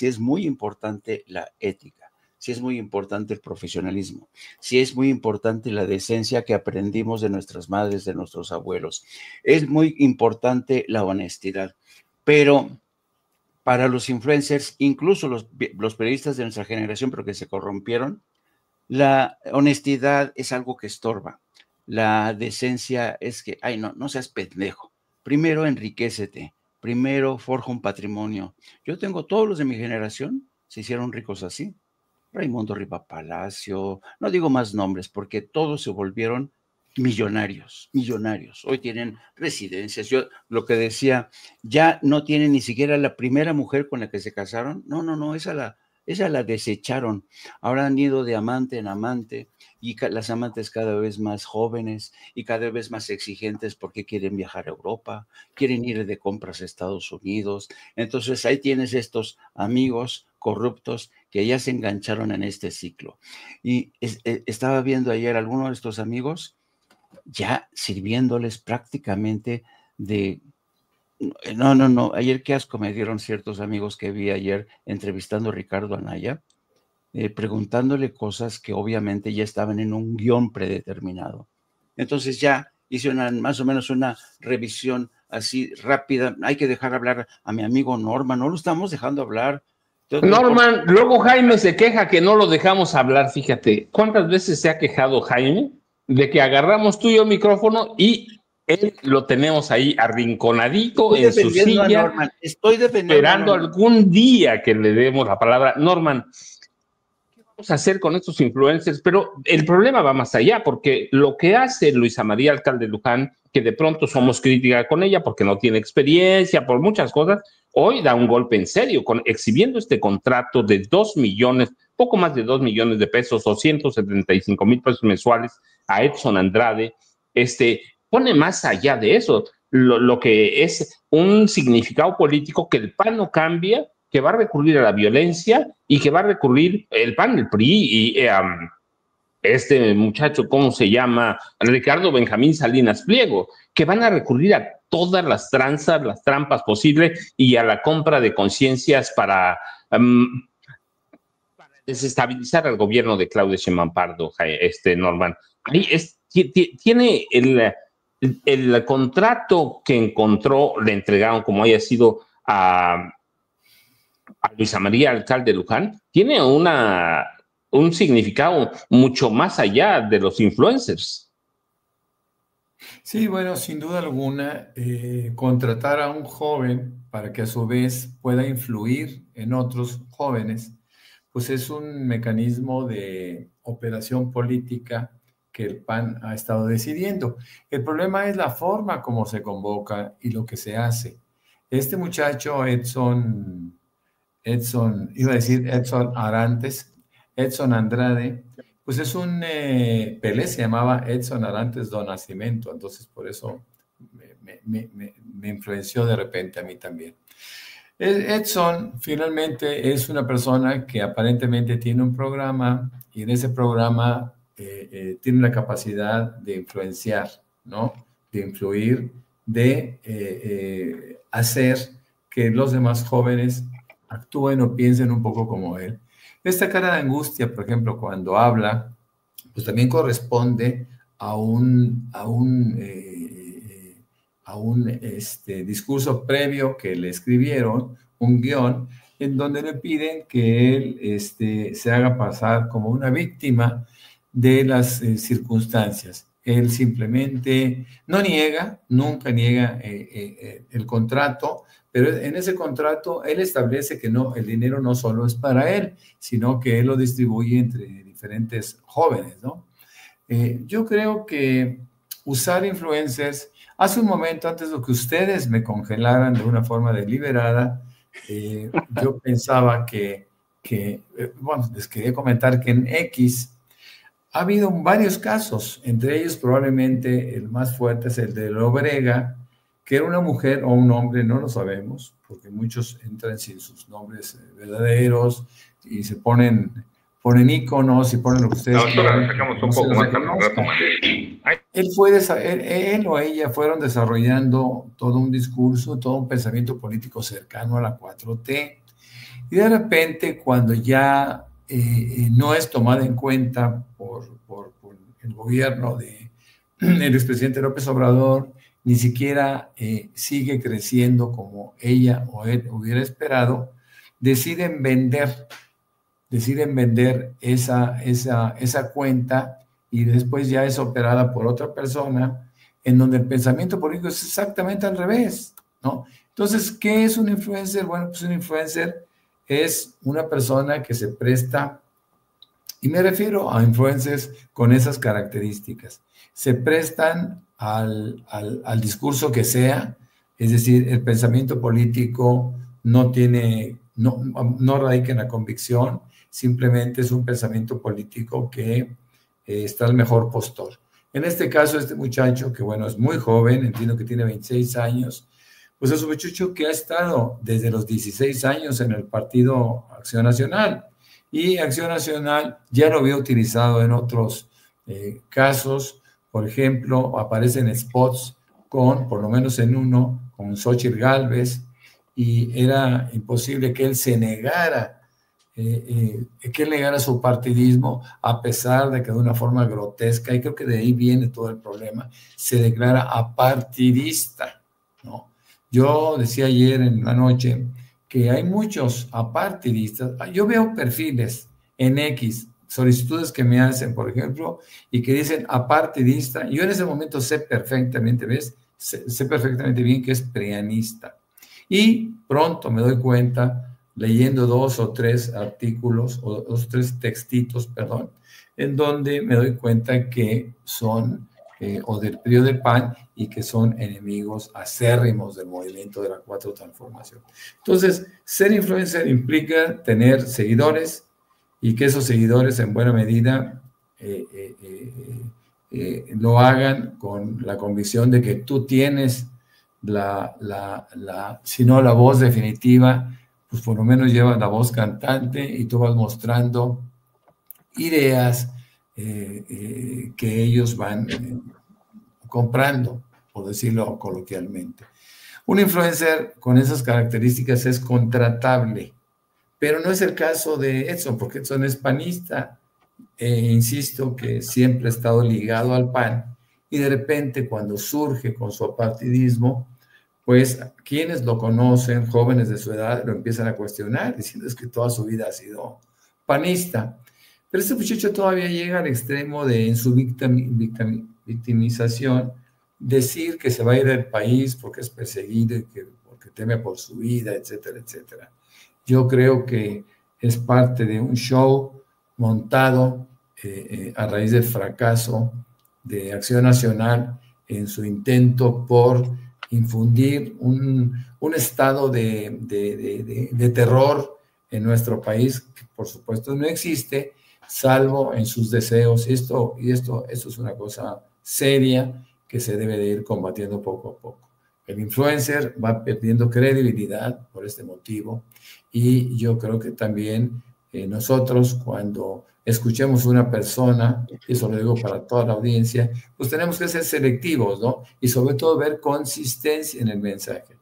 es muy importante la ética, sí es muy importante el profesionalismo, sí es muy importante la decencia que aprendimos de nuestras madres, de nuestros abuelos. Es muy importante la honestidad, pero para los influencers, incluso los periodistas de nuestra generación, pero que se corrompieron, la honestidad es algo que estorba. La decencia es que, ay, no seas pendejo. Primero enriquécete, primero forja un patrimonio. Yo tengo todos los de mi generación, se hicieron ricos así. Raimundo Riva Palacio, no digo más nombres porque todos se volvieron millonarios. Hoy tienen residencias. Yo lo que decía, ya no tienen ni siquiera la primera mujer con la que se casaron. No, esa la desecharon. Ahora han ido de amante en amante y las amantes cada vez más jóvenes y cada vez más exigentes porque quieren viajar a Europa, quieren ir de compras a Estados Unidos. Entonces ahí tienes estos amigos corruptos que ya se engancharon en este ciclo. Y estaba viendo ayer a algunos de estos amigos ya sirviéndoles prácticamente de... No, ayer qué asco me dieron ciertos amigos que vi ayer entrevistando a Ricardo Anaya, preguntándole cosas que obviamente ya estaban en un guión predeterminado. Entonces ya hice más o menos una revisión así rápida. Hay que dejar hablar a mi amigo Norman, no lo estamos dejando hablar. Norman, luego Jaime se queja que no lo dejamos hablar, fíjate. ¿Cuántas veces se ha quejado Jaime de que agarramos tú y yo el micrófono y él lo tenemos ahí arrinconadito en su silla, estoy defendiendo esperando algún día que le demos la palabra? Norman, vamos a hacer con estos influencers? Pero el problema va más allá, porque lo que hace Luisa María Alcalde Luján, que de pronto somos crítica con ella porque no tiene experiencia, por muchas cosas, hoy da un golpe en serio, exhibiendo este contrato de 2 millones, poco más de 2 millones de pesos o 175,000 pesos mensuales a Edson Andrade. Pone más allá de eso lo que es un significado político, que el PAN no cambia, que va a recurrir a la violencia y que va a recurrir el PAN, el PRI y este muchacho, ¿cómo se llama? Ricardo Benjamín Salinas Pliego, que van a recurrir a todas las tranzas, las trampas posibles y a la compra de conciencias para desestabilizar al gobierno de Claudia Sheinbaum Pardo, Norman. Ahí tiene el contrato que encontró, le entregaron, como haya sido a Luisa María Alcalde Luján, tiene un significado mucho más allá de los influencers. Sí, bueno, sin duda alguna, contratar a un joven para que a su vez pueda influir en otros jóvenes, pues es un mecanismo de operación política que el PAN ha estado decidiendo. El problema es la forma como se convoca y lo que se hace. Este muchacho, Edson Andrade, pues es un Pelé, se llamaba Edson Arantes do Nascimento, entonces por eso me influenció de repente a mí también. Edson finalmente es una persona que aparentemente tiene un programa y en ese programa tiene la capacidad de influenciar, ¿no? De influir, de hacer que los demás jóvenes actúen o piensen un poco como él. Esta cara de angustia, por ejemplo, cuando habla, pues también corresponde a un discurso previo que le escribieron, un guión, en donde le piden que él se haga pasar como una víctima de las circunstancias. Él simplemente no niega, nunca niega el contrato, pero en ese contrato él establece que no, el dinero no solo es para él, sino que él lo distribuye entre diferentes jóvenes, ¿no? Yo creo que usar influencers, hace un momento antes de que ustedes me congelaran de una forma deliberada, yo pensaba bueno, les quería comentar que en X ha habido varios casos, entre ellos probablemente el más fuerte es el de Lobrega, que era una mujer o un hombre, no lo sabemos, porque muchos entran sin sus nombres verdaderos y se ponen íconos y ponen lo que ustedes quieran. Sacamos un poco más él o ella fueron desarrollando todo un discurso, todo un pensamiento político cercano a la 4T. Y de repente, cuando ya no es tomada en cuenta por el gobierno del expresidente López Obrador, ni siquiera sigue creciendo como ella o él hubiera esperado, deciden vender esa cuenta y después ya es operada por otra persona, en donde el pensamiento político es exactamente al revés, ¿no? Entonces, ¿qué es un influencer? Bueno, pues un influencer es una persona que se presta, y me refiero a influencers con esas características, se prestan al discurso que sea, es decir, el pensamiento político no radica en la convicción, simplemente es un pensamiento político que está al mejor postor. En este caso, este muchacho, que bueno, es muy joven, entiendo que tiene 26 años, pues es un muchacho que ha estado desde los 16 años en el Partido Acción Nacional, y Acción Nacional ya lo había utilizado en otros casos. Por ejemplo, aparecen spots por lo menos en uno, con Xóchitl Gálvez, y era imposible que él se negara, su partidismo, a pesar de que de una forma grotesca, y creo que de ahí viene todo el problema, se declara apartidista, ¿no? Yo decía ayer en la noche que hay muchos apartidistas. Yo veo perfiles en X, solicitudes que me hacen, por ejemplo, y que dicen apartidista. Yo en ese momento sé perfectamente bien que es prianista. Y pronto me doy cuenta leyendo 2 o 3 artículos, o 2 o 3 textitos, perdón, en donde me doy cuenta que son o del PRI o del PAN y que son enemigos acérrimos del movimiento de la Cuarta Transformación. Entonces, ser influencer implica tener seguidores y que esos seguidores en buena medida lo hagan con la convicción de que tú tienes si no la voz definitiva, pues por lo menos llevas la voz cantante y tú vas mostrando ideas que ellos van comprando, por decirlo coloquialmente. Un influencer con esas características es contratable, pero no es el caso de Edson, porque Edson es panista, insisto que siempre ha estado ligado al PAN, y de repente cuando surge con su apartidismo, pues quienes lo conocen, jóvenes de su edad, lo empiezan a cuestionar, diciendo es que toda su vida ha sido panista. Pero este muchacho todavía llega al extremo de, en su victimización, decir que se va a ir del país porque es perseguido y porque teme por su vida, etcétera, etcétera. Yo creo que es parte de un show montado a raíz del fracaso de Acción Nacional en su intento por infundir un estado de terror en nuestro país, que por supuesto no existe, salvo en sus deseos. Esto es una cosa seria que se debe de ir combatiendo poco a poco. El influencer va perdiendo credibilidad por este motivo, y yo creo que también nosotros, cuando escuchemos a una persona, y eso lo digo para toda la audiencia, pues tenemos que ser selectivos, ¿no? Y sobre todo ver consistencia en el mensaje.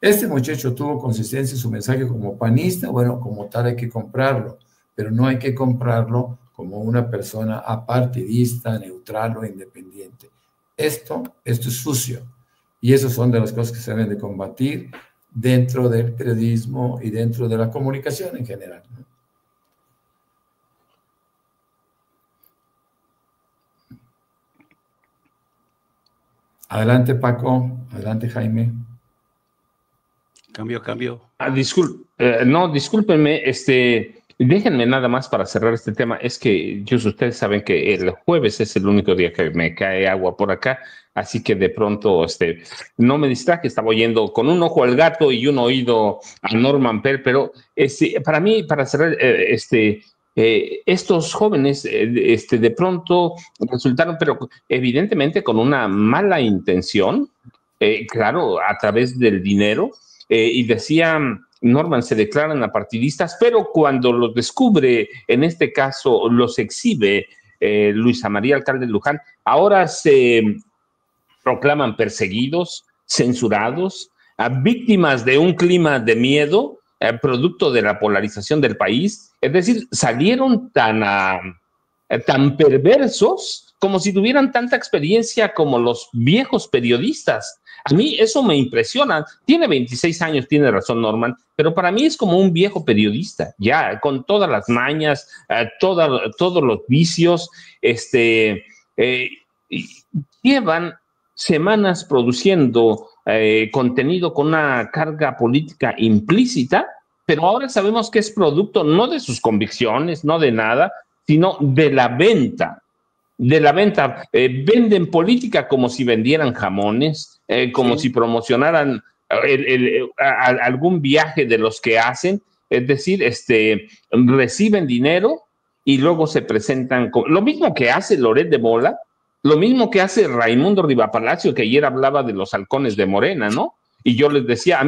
Este muchacho tuvo consistencia en su mensaje como panista, bueno, como tal hay que comprarlo, pero no hay que comprarlo como una persona apartidista, neutral o independiente. Esto es sucio, y esas son de las cosas que se deben de combatir dentro del periodismo y dentro de la comunicación en general, ¿no? Adelante, Paco. Adelante, Jaime. Cambio. Discúlpenme, déjenme nada más para cerrar este tema. Es que ustedes saben que el jueves es el único día que me cae agua por acá, así que de pronto no me distraje, estaba oyendo con un ojo al gato y un oído a Norman Peale, pero para mí, para cerrar, estos jóvenes de pronto resultaron, pero evidentemente con una mala intención, claro, a través del dinero, y decía Norman, se declaran apartidistas, pero cuando los descubre, en este caso los exhibe Luisa María Alcalde de Luján, ahora se proclaman perseguidos, censurados, víctimas de un clima de miedo, producto de la polarización del país. Es decir, salieron tan perversos como si tuvieran tanta experiencia como los viejos periodistas. A mí eso me impresiona. Tiene 26 años, tiene razón Norman, pero para mí es como un viejo periodista, ya con todas las mañas, todos los vicios, llevan semanas produciendo contenido con una carga política implícita, pero ahora sabemos que es producto no de sus convicciones, no de nada, sino de la venta. Venden política como si vendieran jamones, como si promocionaran algún viaje de los que hacen. Es decir, reciben dinero y luego se presentan lo mismo que hace Loret de Mola, lo mismo que hace Raimundo Rivapalacio, que ayer hablaba de los halcones de Morena, ¿no? Y yo les decía,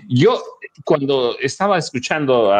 yo cuando estaba escuchando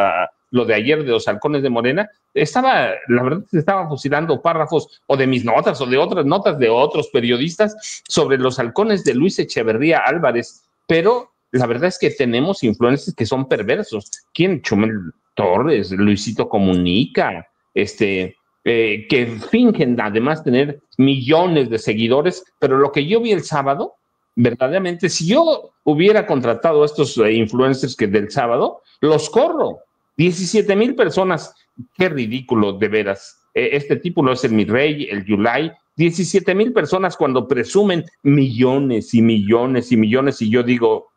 lo de ayer de los halcones de Morena, la verdad, estaba fusilando párrafos o de mis notas o de otras notas de otros periodistas sobre los halcones de Luis Echeverría Álvarez, pero la verdad es que tenemos influencers que son perversos. ¿Quién? Chumel Torres, Luisito Comunica, que fingen además tener millones de seguidores, pero lo que yo vi el sábado, verdaderamente, si yo hubiera contratado a estos influencers que del sábado, los corro. 17,000 personas, qué ridículo, de veras. Este título es el Mi Rey, el Yulai, 17,000 personas cuando presumen millones y millones y millones, y yo digo,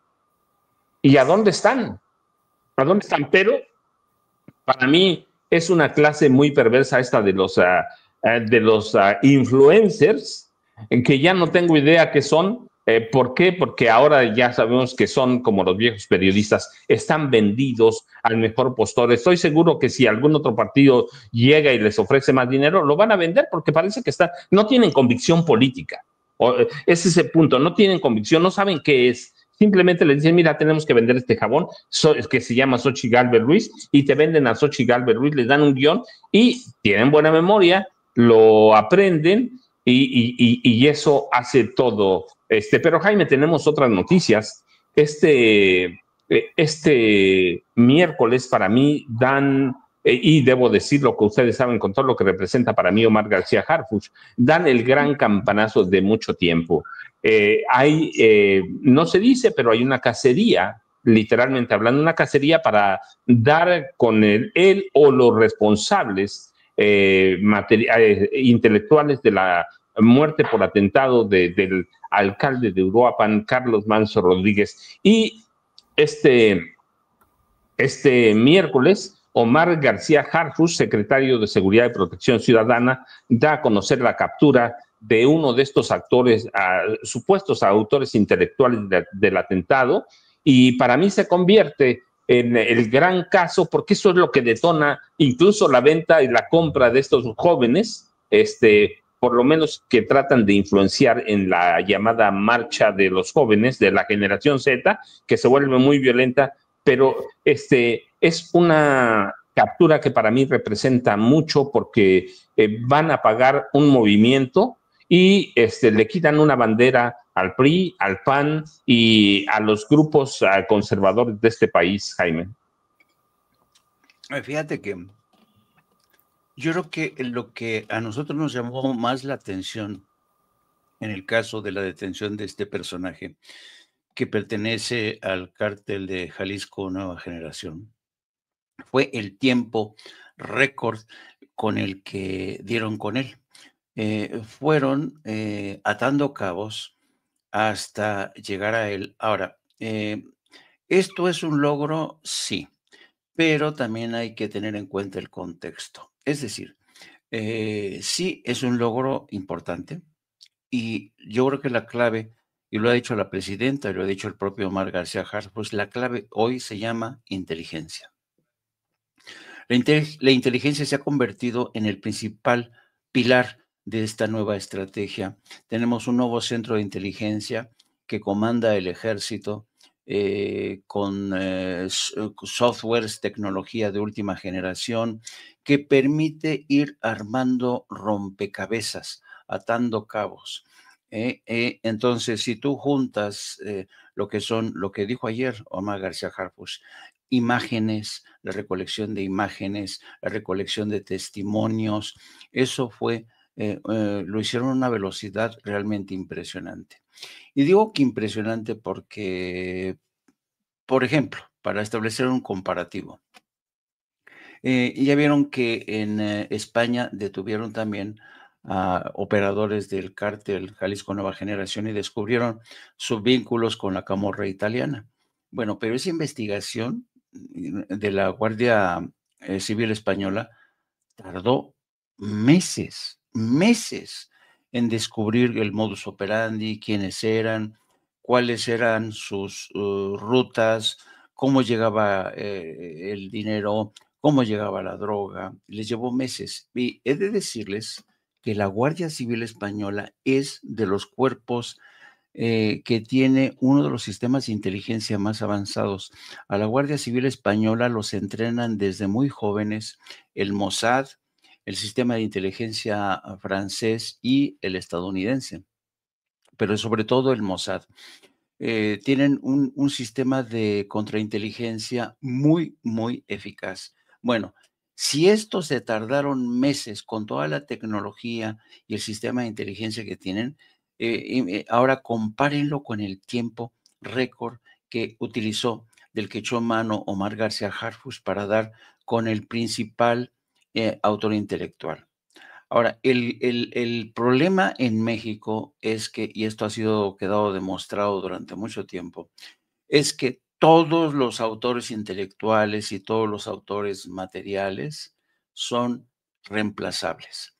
¿y a dónde están? ¿A dónde están? Pero Para mí es una clase muy perversa esta de los influencers, en que ya no tengo idea qué son. ¿Por qué? Porque ahora ya sabemos que son como los viejos periodistas, están vendidos al mejor postor. Estoy seguro que si algún otro partido llega y les ofrece más dinero, lo van a vender porque parece que no tienen convicción política. Es ese punto, no tienen convicción, no saben qué es. Simplemente les dicen, mira, tenemos que vender este jabón que se llama Xochitl Gálvez Ruiz, y te venden a Xochitl Gálvez Ruiz, les dan un guión y tienen buena memoria, lo aprenden y eso hace todo. Pero Jaime, tenemos otras noticias. Este miércoles para mí dan, y debo decir lo que ustedes saben con todo lo que representa para mí Omar García Harfuch, dan el gran campanazo de mucho tiempo. No se dice, pero hay una cacería, literalmente hablando, una cacería para dar con él o los responsables intelectuales de la muerte por atentado del alcalde de Uruapan, Carlos Manso Rodríguez. Y este miércoles, Omar García Harfuch, secretario de Seguridad y Protección Ciudadana, da a conocer la captura de uno de estos actores, supuestos autores intelectuales del atentado, y para mí se convierte en el gran caso, porque eso es lo que detona incluso la venta y la compra de estos jóvenes, por lo menos que tratan de influenciar en la llamada marcha de los jóvenes de la generación Z, que se vuelve muy violenta, pero es una captura que para mí representa mucho porque van a pagar un movimiento y le quitan una bandera al PRI, al PAN y a los grupos conservadores de este país, Jaime. Fíjate que yo creo que lo que a nosotros nos llamó más la atención en el caso de la detención de este personaje que pertenece al cártel de Jalisco Nueva Generación fue el tiempo récord con el que dieron con él. Fueron atando cabos hasta llegar a él. Ahora, ¿esto es un logro? Sí, pero también hay que tener en cuenta el contexto. Es decir, sí es un logro importante y yo creo que la clave, y lo ha dicho la presidenta, y lo ha dicho el propio Omar García Harfuch, pues la clave hoy se llama inteligencia. La inteligencia se ha convertido en el principal pilar de esta nueva estrategia. Tenemos un nuevo centro de inteligencia que comanda el ejército con softwares, tecnología de última generación, que permite ir armando rompecabezas, atando cabos. Entonces, si tú juntas lo que dijo ayer Omar García Harfuch, imágenes, la recolección de imágenes, la recolección de testimonios, eso fue, lo hicieron a una velocidad realmente impresionante. Y digo que impresionante porque, por ejemplo, para establecer un comparativo, ya vieron que en España detuvieron también a operadores del cártel Jalisco Nueva Generación y descubrieron sus vínculos con la camorra italiana. Bueno, pero esa investigación de la Guardia Civil Española tardó meses en descubrir el modus operandi, quiénes eran, cuáles eran sus rutas, cómo llegaba el dinero, cómo llegaba la droga. Les llevó meses. Y he de decirles que la Guardia Civil Española es de los cuerpos que tiene uno de los sistemas de inteligencia más avanzados. A la Guardia Civil Española los entrenan desde muy jóvenes el Mossad, el sistema de inteligencia francés y el estadounidense, pero sobre todo el Mossad. Tienen un sistema de contrainteligencia muy eficaz. Bueno, si estos se tardaron meses con toda la tecnología y el sistema de inteligencia que tienen, ahora compárenlo con el tiempo récord que utilizó, del que echó mano Omar García Harfuch para dar con el principal autor intelectual. Ahora, el problema en México es que, y esto ha sido quedado demostrado durante mucho tiempo, es que todos los autores intelectuales y todos los autores materiales son reemplazables.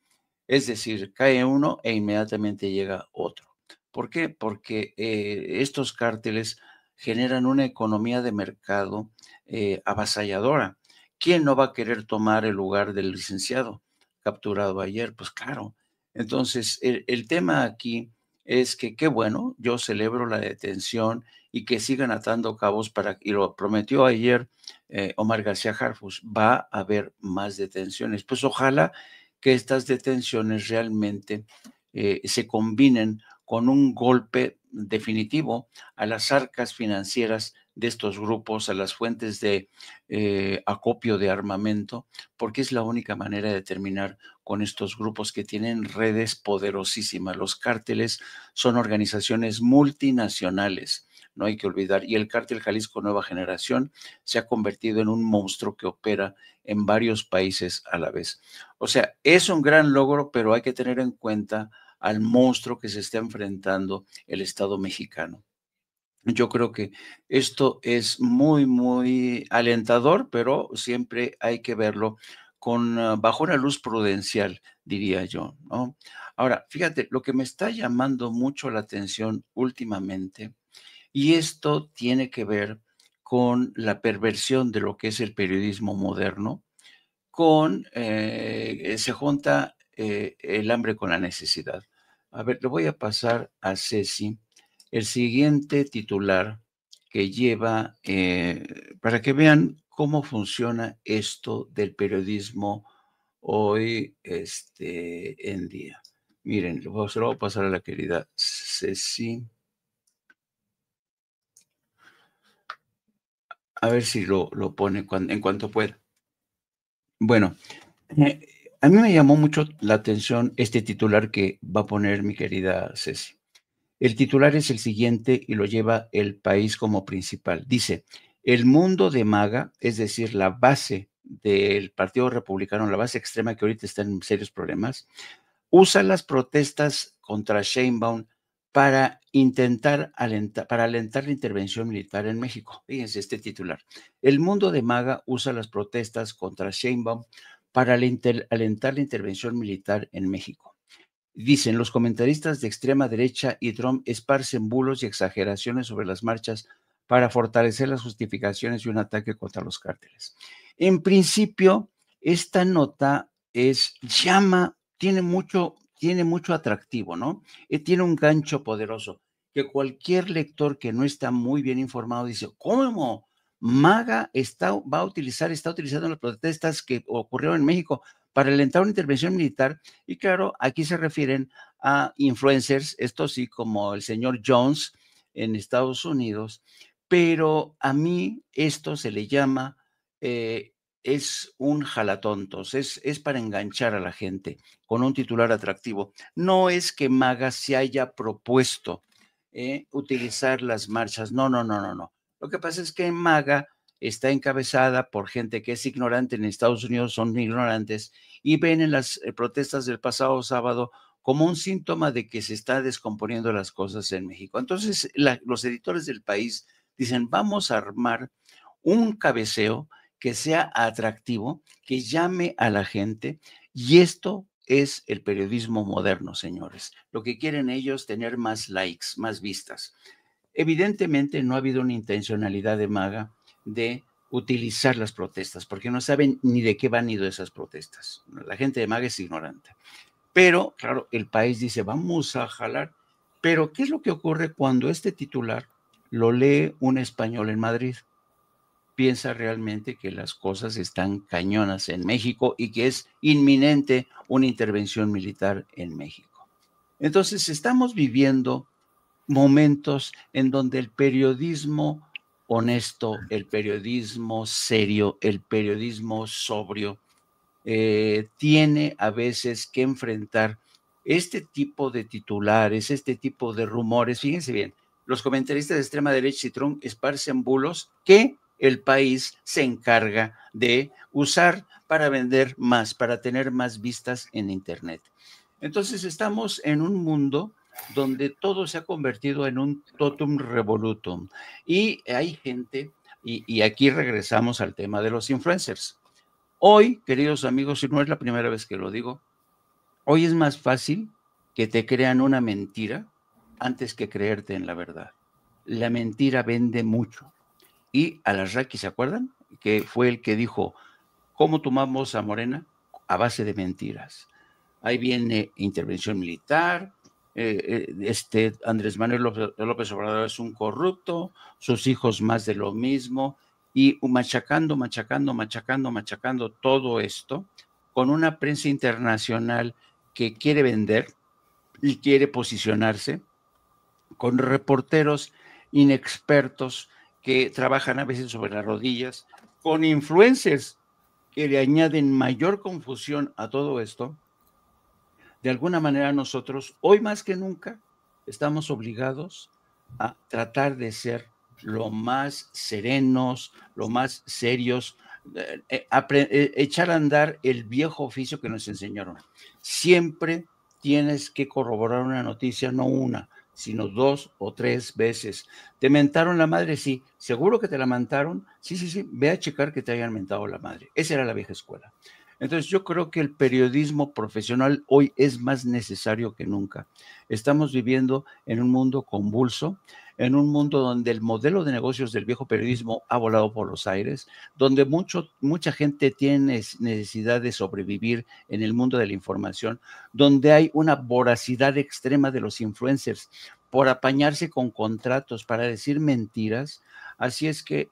Es decir, cae uno e inmediatamente llega otro. ¿Por qué? Porque estos cárteles generan una economía de mercado avasalladora. ¿Quién no va a querer tomar el lugar del licenciado capturado ayer? Pues claro. Entonces, el tema aquí es que qué bueno, yo celebro la detención y que sigan atando cabos y lo prometió ayer Omar García Harfuch, va a haber más detenciones. Pues ojalá que estas detenciones realmente se combinen con un golpe definitivo a las arcas financieras de estos grupos, a las fuentes de acopio de armamento, porque es la única manera de terminar con estos grupos que tienen redes poderosísimas. Los cárteles son organizaciones multinacionales, no hay que olvidar, y el cártel Jalisco Nueva Generación se ha convertido en un monstruo que opera en varios países a la vez. O sea, es un gran logro, pero hay que tener en cuenta al monstruo que se está enfrentando el Estado mexicano. Yo creo que esto es muy, muy alentador, pero siempre hay que verlo bajo una luz prudencial, diría yo, ¿no? Ahora, fíjate, lo que me está llamando mucho la atención últimamente, y esto tiene que ver con la perversión de lo que es el periodismo moderno, se junta el hambre con la necesidad. A ver, le voy a pasar a Ceci el siguiente titular que lleva, para que vean cómo funciona esto del periodismo hoy en día. Miren, se lo voy a pasar a la querida Ceci. A ver si lo pone en cuanto pueda. Bueno, a mí me llamó mucho la atención este titular que va a poner mi querida Ceci. El titular es el siguiente y lo lleva El País como principal. Dice, el mundo de MAGA, es decir, la base del Partido Republicano, la base extrema que ahorita está en serios problemas, usa las protestas contra Sheinbaum para alentar la intervención militar en México. Fíjense este titular. El mundo de MAGA usa las protestas contra Sheinbaum para alentar la intervención militar en México. Dicen, los comentaristas de extrema derecha y Trump esparcen bulos y exageraciones sobre las marchas para fortalecer las justificaciones de un ataque contra los cárteles. En principio, esta nota tiene mucho atractivo, ¿no? Tiene un gancho poderoso que cualquier lector que no está muy bien informado dice, ¿cómo? MAGA está utilizando las protestas que ocurrieron en México para alentar una intervención militar. Y claro, aquí se refieren a influencers, esto sí, como el señor Jones en Estados Unidos, pero a mí esto se le llama, es un jalatontos, es para enganchar a la gente con un titular atractivo. No es que MAGA se haya propuesto utilizar las marchas, no. Lo que pasa es que MAGA está encabezada por gente que es ignorante, en Estados Unidos son ignorantes, y ven en las protestas del pasado sábado como un síntoma de que se está descomponiendo las cosas en México. Entonces, los editores del País dicen, vamos a armar un cabeceo que sea atractivo, que llame a la gente, y esto es el periodismo moderno, señores. Lo que quieren ellos, tener más likes, más vistas. Evidentemente no ha habido una intencionalidad de MAGA de utilizar las protestas, porque no saben ni de qué van ido esas protestas. La gente de MAGA es ignorante. Pero, claro, el País dice, vamos a jalar. Pero, ¿qué es lo que ocurre cuando este titular lo lee un español en Madrid? Piensa realmente que las cosas están cañonas en México y que es inminente una intervención militar en México. Entonces, estamos viviendo momentos en donde el periodismo honesto, el periodismo serio, el periodismo sobrio, tiene a veces que enfrentar este tipo de titulares, este tipo de rumores. Fíjense bien, los comentaristas de extrema derecha y Trump esparcen bulos que el País se encarga de usar para vender más, para tener más vistas en Internet. Entonces estamos en un mundo donde todo se ha convertido en un totum revolutum. Y hay gente, y aquí regresamos al tema de los influencers. Hoy, queridos amigos, y no es la primera vez que lo digo, hoy es más fácil que te crean una mentira antes que creerte en la verdad. La mentira vende mucho. Y Alarraqui, ¿se acuerdan? Que fue el que dijo, ¿cómo tomamos a Morena? A base de mentiras. Ahí viene intervención militar, Andrés Manuel López Obrador es un corrupto, sus hijos más de lo mismo, y machacando todo esto con una prensa internacional que quiere vender y quiere posicionarse, con reporteros inexpertos que trabajan a veces sobre las rodillas, con influencers que le añaden mayor confusión a todo esto. De alguna manera nosotros, hoy más que nunca, estamos obligados a tratar de ser lo más serenos, lo más serios, echar a andar el viejo oficio que nos enseñaron. Siempre tienes que corroborar una noticia, no una, sino 2 o 3 veces. ¿Te mentaron la madre? Sí. ¿Seguro que te la mentaron? Sí. Ve a checar que te hayan mentado la madre. Esa era la vieja escuela. Entonces yo creo que el periodismo profesional hoy es más necesario que nunca. Estamos viviendo en un mundo convulso, en un mundo donde el modelo de negocios del viejo periodismo ha volado por los aires, donde mucha gente tiene necesidad de sobrevivir en el mundo de la información, donde hay una voracidad extrema de los influencers por apañarse con contratos para decir mentiras. Así es que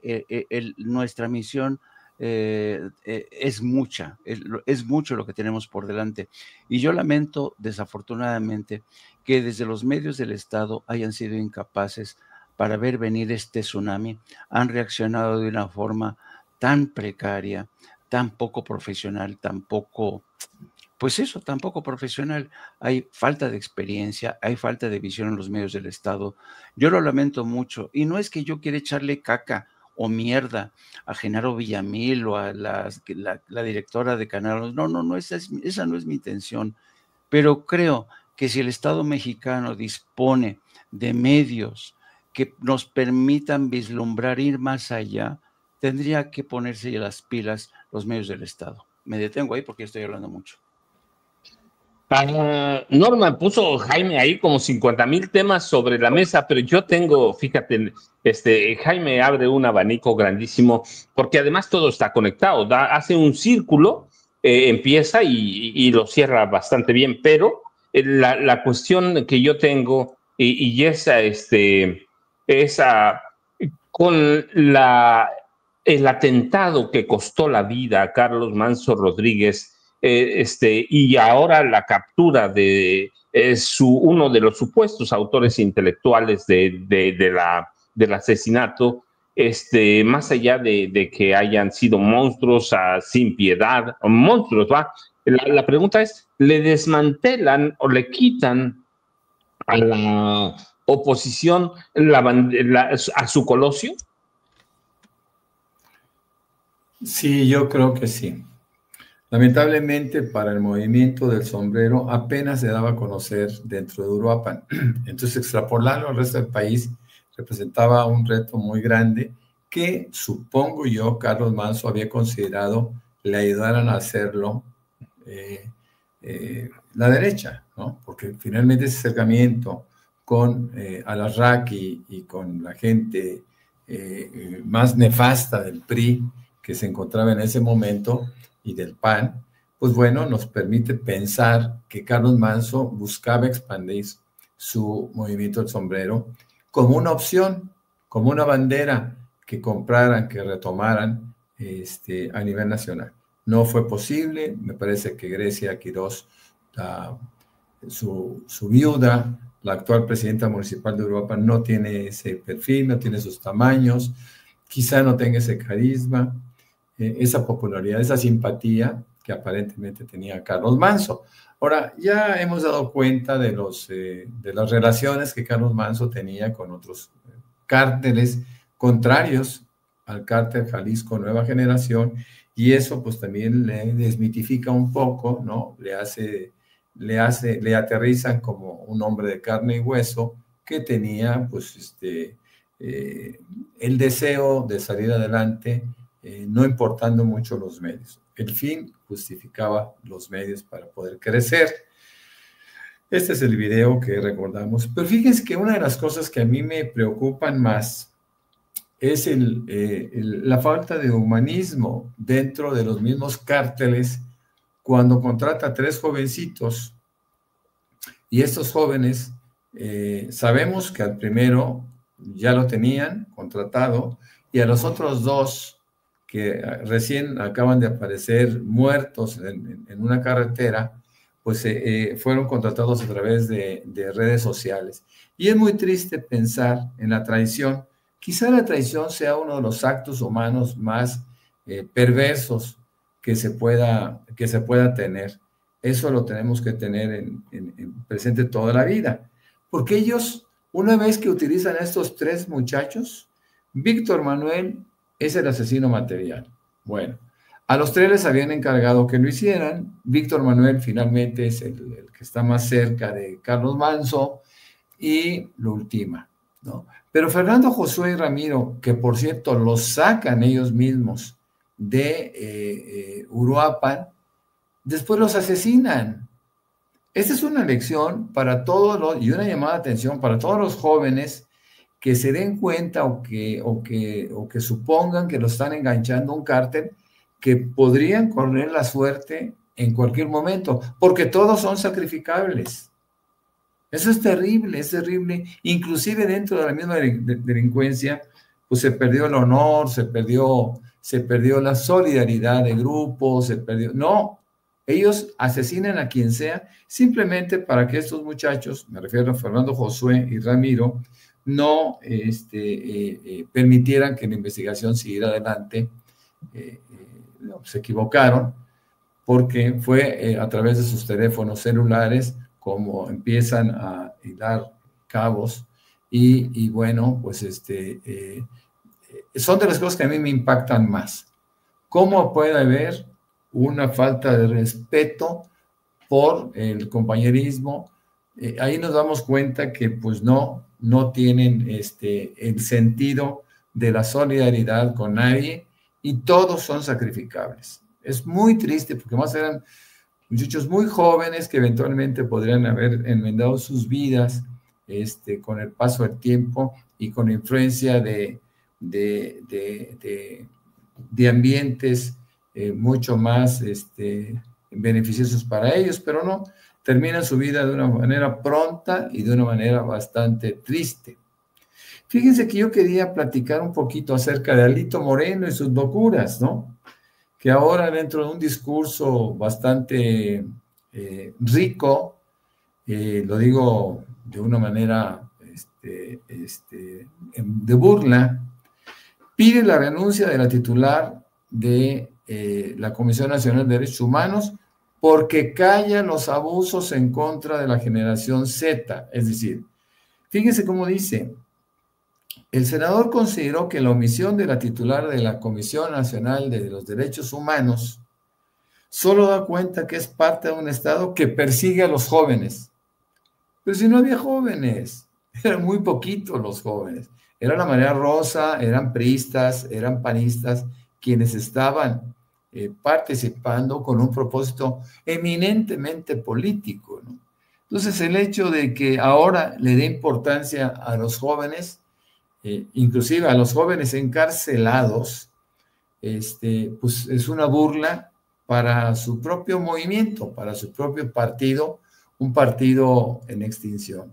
nuestra misión es mucho lo que tenemos por delante. Y yo lamento, desafortunadamente, que desde los medios del Estado hayan sido incapaces para ver venir este tsunami. Han reaccionado de una forma tan precaria, tan poco profesional, tan poco profesional. Hay falta de experiencia, hay falta de visión en los medios del Estado. Yo lo lamento mucho. Y no es que yo quiera echarle caca o mierda a Genaro Villamil o a la directora de Canal. No, esa no es mi intención. Pero creo que si el Estado mexicano dispone de medios que nos permitan vislumbrar ir más allá, tendría que ponerse las pilas los medios del Estado. Me detengo ahí porque estoy hablando mucho. Norma, puso Jaime ahí como 50,000 temas sobre la mesa, pero yo tengo, fíjate, Jaime abre un abanico grandísimo, porque además todo está conectado, hace un círculo, empieza y lo cierra bastante bien, pero la cuestión que yo tengo, y esa, con el atentado que costó la vida a Carlos Manso Rodríguez, y ahora la captura de uno de los supuestos autores intelectuales del asesinato, más allá de que hayan sido monstruos sin piedad, monstruos, ¿va? La pregunta es, ¿le desmantelan o le quitan a la oposición a su Colosio? Sí, yo creo que sí. Lamentablemente, para el movimiento del sombrero apenas se daba a conocer dentro de Uruapan. Entonces, extrapolarlo al resto del país representaba un reto muy grande que, supongo yo, Carlos Manso había considerado le ayudaran a hacerlo la derecha, ¿no? Porque finalmente ese acercamiento con Alarraqui y con la gente más nefasta del PRI que se encontraba en ese momento y del PAN, pues bueno, nos permite pensar que Carlos Manso buscaba expandir su movimiento del sombrero como una opción, como una bandera que compraran, que retomaran a nivel nacional. No fue posible, me parece que Grecia Quirós, su viuda, la actual presidenta municipal de Europa, no tiene ese perfil, no tiene esos tamaños, quizá no tenga ese carisma, esa popularidad, esa simpatía que aparentemente tenía Carlos Manso. Ahora, ya hemos dado cuenta de las relaciones que Carlos Manso tenía con otros cárteles contrarios al cártel Jalisco Nueva Generación, y eso pues también le desmitifica un poco, ¿no? Le hace le aterrizan como un hombre de carne y hueso que tenía pues el deseo de salir adelante, no importando mucho los medios. El fin justificaba los medios para poder crecer. Este es el video que recordamos. Pero fíjense que una de las cosas que a mí me preocupan más es la falta de humanismo dentro de los mismos cárteles cuando contrata a 3 jovencitos. Y estos jóvenes, sabemos que al primero ya lo tenían contratado y a los otros 2 que recién acaban de aparecer muertos en una carretera, pues fueron contratados a través de redes sociales. Y es muy triste pensar en la traición. Quizá la traición sea uno de los actos humanos más perversos que se pueda tener. Eso lo tenemos que tener en presente toda la vida. Porque ellos, una vez que utilizan a estos 3 muchachos, Víctor Manuel es el asesino material. Bueno, a los 3 les habían encargado que lo hicieran. Víctor Manuel finalmente es el que está más cerca de Carlos Manso y lo ultima, ¿no? Pero Fernando, Josué y Ramiro, que por cierto los sacan ellos mismos de Uruapan, después los asesinan. Esta es una lección para todos y una llamada de atención para todos los jóvenes que se den cuenta o que supongan que lo están enganchando a un cártel, que podrían correr la suerte en cualquier momento, porque todos son sacrificables. Eso es terrible, inclusive dentro de la misma delincuencia, pues se perdió el honor, se perdió la solidaridad de grupos, no, ellos asesinan a quien sea, simplemente para que estos muchachos, me refiero a Fernando, Josué y Ramiro, no permitieran que la investigación siguiera adelante. Se equivocaron, porque fue a través de sus teléfonos celulares como empiezan a hilar cabos y bueno, pues son de las cosas que a mí me impactan más. ¿Cómo puede haber una falta de respeto por el compañerismo? Ahí nos damos cuenta que pues no tienen el sentido de la solidaridad con nadie y todos son sacrificables. Es muy triste porque más eran muchachos muy jóvenes que eventualmente podrían haber enmendado sus vidas con el paso del tiempo y con la influencia de ambientes mucho más beneficiosos para ellos, pero no, terminan su vida de una manera pronta y de una manera bastante triste. Fíjense que yo quería platicar un poquito acerca de Alito Moreno y sus locuras, ¿no? Que ahora dentro de un discurso bastante rico, lo digo de una manera de burla, pide la renuncia de la titular de la Comisión Nacional de Derechos Humanos porque calla los abusos en contra de la generación Z. Es decir, fíjense cómo dice: el senador consideró que la omisión de la titular de la Comisión Nacional de los Derechos Humanos solo da cuenta que es parte de un Estado que persigue a los jóvenes. Pero si no había jóvenes, eran muy poquitos los jóvenes. Era la Marea Rosa, eran priistas, eran panistas, quienes estaban participando con un propósito eminentemente político, ¿no? Entonces, el hecho de que ahora le dé importancia a los jóvenes, inclusive a los jóvenes encarcelados, pues es una burla para su propio movimiento, para su propio partido, un partido en extinción.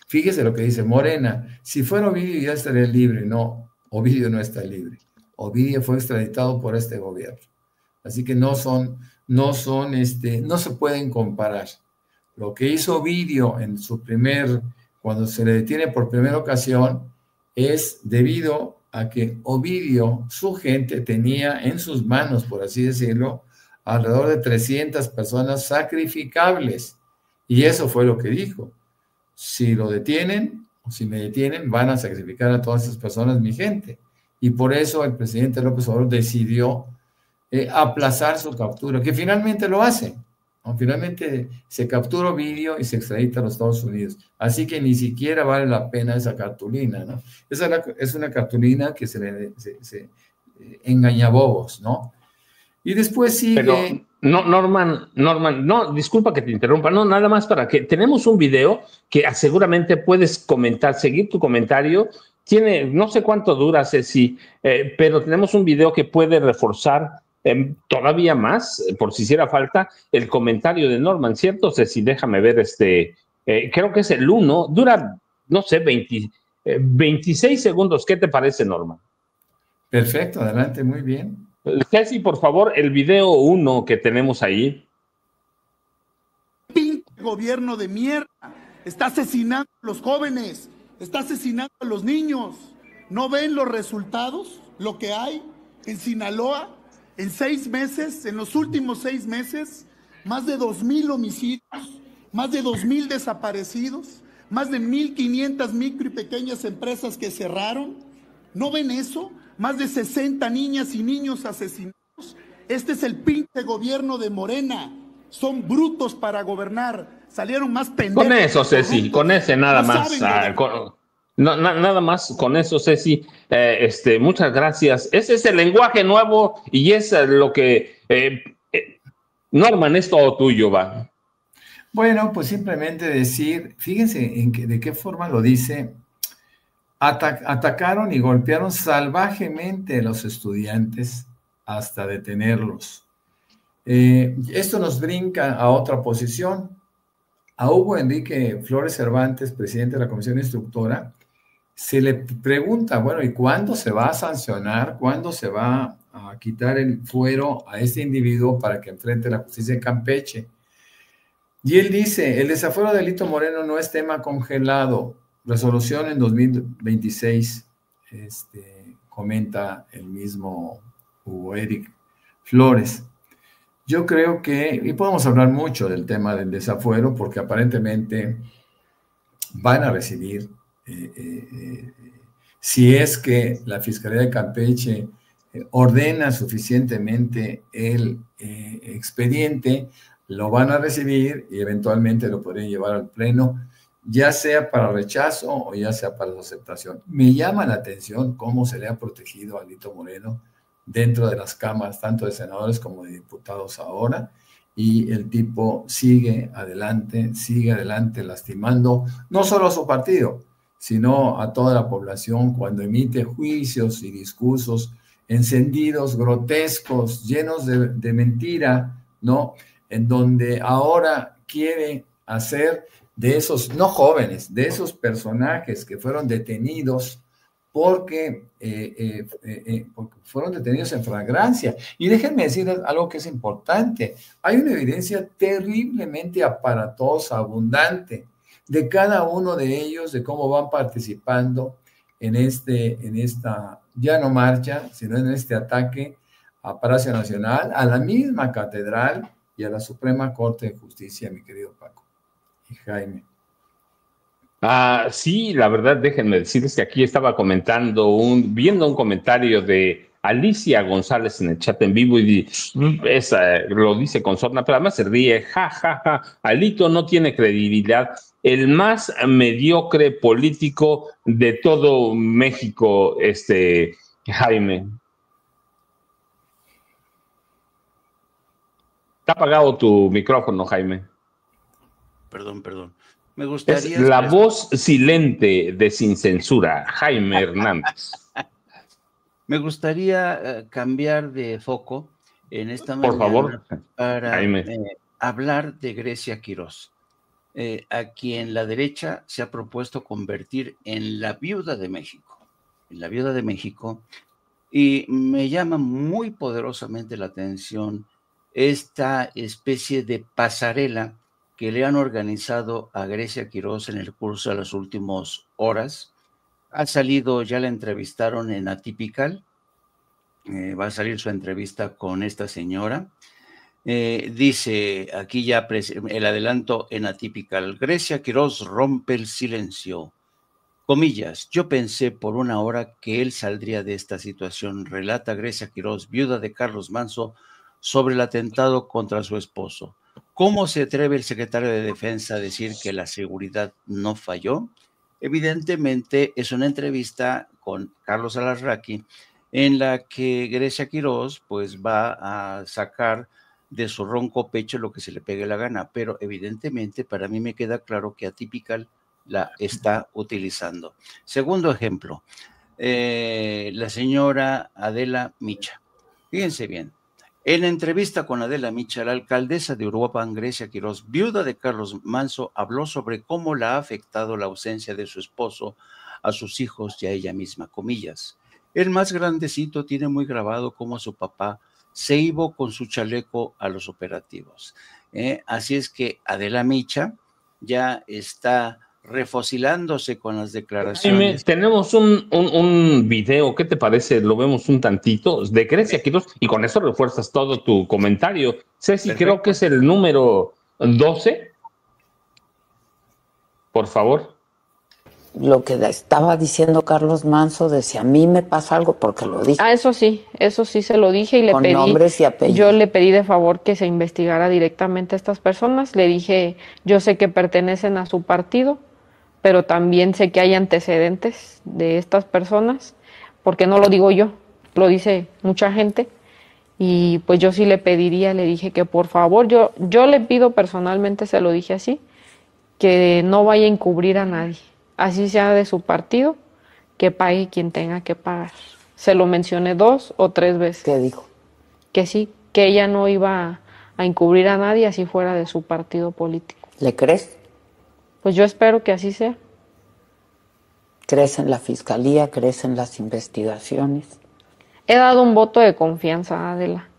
Fíjese lo que dice Morena: si fuera Ovidio ya estaría libre. No, Ovidio no está libre. Ovidio fue extraditado por este gobierno. Así que no se pueden comparar. Lo que hizo Ovidio cuando se le detiene por primera ocasión, es debido a que Ovidio, su gente, tenía en sus manos, por así decirlo, alrededor de 300 personas sacrificables. Y eso fue lo que dijo: si lo detienen, o si me detienen, van a sacrificar a todas esas personas, mi gente. Y por eso el presidente López Obrador decidió aplazar su captura, que finalmente lo hace. ¿no? Finalmente se captura vídeo y se extradita a los Estados Unidos. Así que ni siquiera vale la pena esa cartulina, ¿no? Es una cartulina que se engañabobos, ¿no? Y después Pero, sigue... no, Norman, no, disculpa que te interrumpa, no, nada más para que tenemos un video que seguramente puedes comentar, seguir tu comentario. Tiene, no sé cuánto dura, Ceci, pero tenemos un video que puede reforzar todavía más, por si hiciera falta, el comentario de Norman, ¿cierto, Ceci? Déjame ver, creo que es el 1, dura, no sé, 26 segundos. ¿Qué te parece, Norman? Perfecto, adelante, muy bien. Ceci, por favor, el video 1 que tenemos ahí. Pinche gobierno de mierda. Está asesinando a los jóvenes. Está asesinando a los niños. ¿No ven los resultados? Lo que hay en Sinaloa. En 6 meses, en los últimos 6 meses, más de 2,000 homicidios, más de 2,000 desaparecidos, más de 1,500 micro y pequeñas empresas que cerraron. ¿No ven eso? Más de 60 niñas y niños asesinados. Este es el pinche gobierno de Morena. Son brutos para gobernar. Salieron más pendejos. Con eso, Ceci, con ese nada no más. Nada más con eso, Ceci. Muchas gracias. Ese es el lenguaje nuevo y es lo que... Norman, es todo tuyo, va. Bueno, pues simplemente decir, fíjense de qué forma lo dice. Atacaron y golpearon salvajemente a los estudiantes hasta detenerlos. Esto nos brinca a otra posición. A Hugo Enrique Flores Cervantes, presidente de la Comisión Instructora, se le pregunta, bueno, ¿y cuándo se va a sancionar? ¿Cuándo se va a quitar el fuero a este individuo para que enfrente la justicia en Campeche? Y él dice, el desafuero de Alito Moreno no es tema congelado. Resolución en 2026, comenta el mismo Hugo Eric Flores. Yo creo que, y podemos hablar mucho del tema del desafuero, porque aparentemente van a recibir, si es que la Fiscalía de Campeche ordena suficientemente el expediente, lo van a recibir y eventualmente lo podrían llevar al Pleno, ya sea para rechazo o ya sea para su aceptación. Me llama la atención cómo se le ha protegido a Alito Moreno dentro de las cámaras, tanto de senadores como de diputados ahora, y el tipo sigue adelante, lastimando no solo a su partido, sino a toda la población cuando emite juicios y discursos encendidos, grotescos, llenos de mentira, ¿no? En donde ahora quiere hacer de esos, no jóvenes, de esos personajes que fueron detenidos porque fueron detenidos en flagrancia. Y déjenme decirles algo que es importante. Hay una evidencia terriblemente aparatosa, abundante, de cada uno de ellos, de cómo van participando en esta, ya no marcha, sino en este ataque a Palacio Nacional, a la misma catedral y a la Suprema Corte de Justicia, mi querido Paco y Jaime. Sí, la verdad, déjenme decirles que aquí estaba viendo un comentario de Alicia González en el chat en vivo y lo dice con sorna, pero además se ríe, Alito no tiene credibilidad, el más mediocre político de todo México, Jaime. Está apagado tu micrófono, Jaime. Perdón. Me gustaría... Es la voz silente de Sin Censura, Jaime Hernández. Me gustaría cambiar de foco en esta mañana. Por favor, para Jaime. Hablar de Grecia Quirós, a quien la derecha se ha propuesto convertir en la viuda de México. Y me llama muy poderosamente la atención esta especie de pasarela que le han organizado a Grecia Quirós en el curso de las últimas horas. Ha salido, ya la entrevistaron en Atypical, va a salir su entrevista con esta señora. Dice aquí ya el adelanto en Atypical: Grecia Quirós rompe el silencio. Comillas, yo pensé por una hora que él saldría de esta situación, relata Grecia Quirós, viuda de Carlos Manso, sobre el atentado contra su esposo. ¿Cómo se atreve el secretario de Defensa a decir que la seguridad no falló? Evidentemente es una entrevista con Carlos Alarraqui en la que Grecia Quirós pues va a sacar de su ronco pecho lo que se le pegue la gana, pero evidentemente para mí me queda claro que Atypical la está utilizando. Segundo ejemplo, la señora Adela Micha. Fíjense bien, en entrevista con Adela Micha, la alcaldesa de Uruapan, Grecia Quirós, viuda de Carlos Manso, habló sobre cómo la ha afectado la ausencia de su esposo a sus hijos y a ella misma, comillas. El más grandecito tiene muy grabado cómo su papá se iba con su chaleco a los operativos. Así es que Adela Micha ya está refocilándose con las declaraciones. Tenemos un video, ¿qué te parece? Lo vemos un tantito, de Grecia Quirós, y con eso refuerzas todo tu comentario. Ceci, perfecto. Creo que es el número 12. Por favor. Lo que estaba diciendo Carlos Manso, de si a mí me pasa algo, porque lo dije. Eso sí se lo dije y le con pedí. Nombres y apellidos. Yo le pedí de favor que se investigara directamente a estas personas. Le dije, yo sé que pertenecen a su partido, pero también sé que hay antecedentes de estas personas, porque no lo digo yo, lo dice mucha gente. Y pues yo sí le pediría, le dije que por favor, yo le pido personalmente, se lo dije así, que no vaya a encubrir a nadie. Así sea de su partido, que pague quien tenga que pagar. Se lo mencioné 2 o 3 veces. ¿Qué dijo? Que sí, que ella no iba a encubrir a nadie así fuera de su partido político. ¿Le crees? Pues yo espero que así sea. ¿Crees en la fiscalía? ¿Crees en las investigaciones? He dado un voto de confianza, Adela,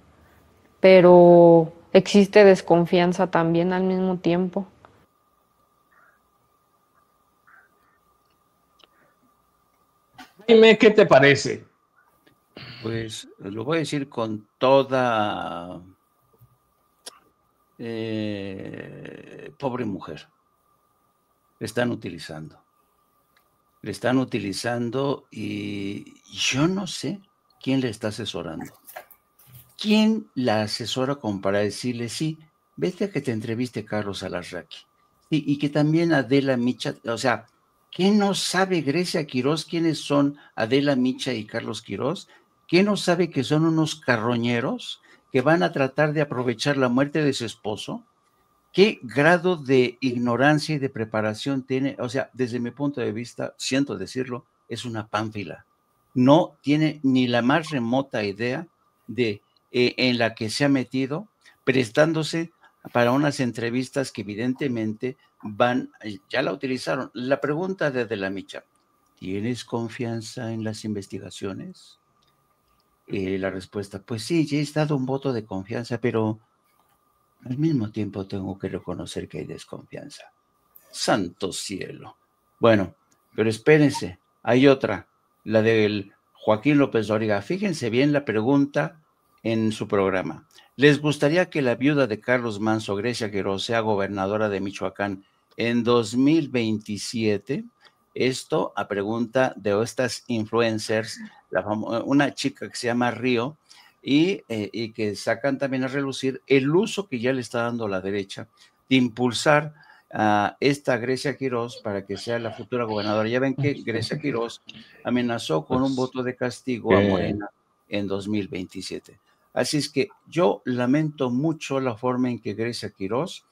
pero existe desconfianza también al mismo tiempo. Dime, ¿qué te parece? Pues lo voy a decir con toda pobre mujer. Le están utilizando y yo no sé quién le está asesorando. ¿Quién la asesora como para decirle, sí, vete a que te entreviste Carlos Alarraqui? Sí, y que también Adela Micha, o sea, ¿qué no sabe Grecia Quirós quiénes son Adela Micha y Carlos Quirós? ¿Qué no sabe que son unos carroñeros que van a tratar de aprovechar la muerte de su esposo? ¿Qué grado de ignorancia y de preparación tiene? O sea, desde mi punto de vista, siento decirlo, es una pánfila. No tiene ni la más remota idea de en la que se ha metido, prestándose para unas entrevistas que evidentemente ya la utilizaron. La pregunta de la Micha, ¿tienes confianza en las investigaciones? La respuesta, pues sí, ya he dado un voto de confianza, pero al mismo tiempo tengo que reconocer que hay desconfianza. ¡Santo cielo! Bueno, pero espérense, hay otra, la del Joaquín López Dóriga. Fíjense bien la pregunta en su programa. ¿Les gustaría que la viuda de Carlos Manso, Grecia Quirós, sea gobernadora de Michoacán en 2027? Esto a pregunta de estas influencers, una chica que se llama Río, y que sacan también a relucir el uso que ya le está dando la derecha de impulsar a esta Grecia Quirós para que sea la futura gobernadora. Ya ven que Grecia Quirós amenazó con un voto de castigo a Morena en 2027. Así es que yo lamento mucho la forma en que Grecia Quirós,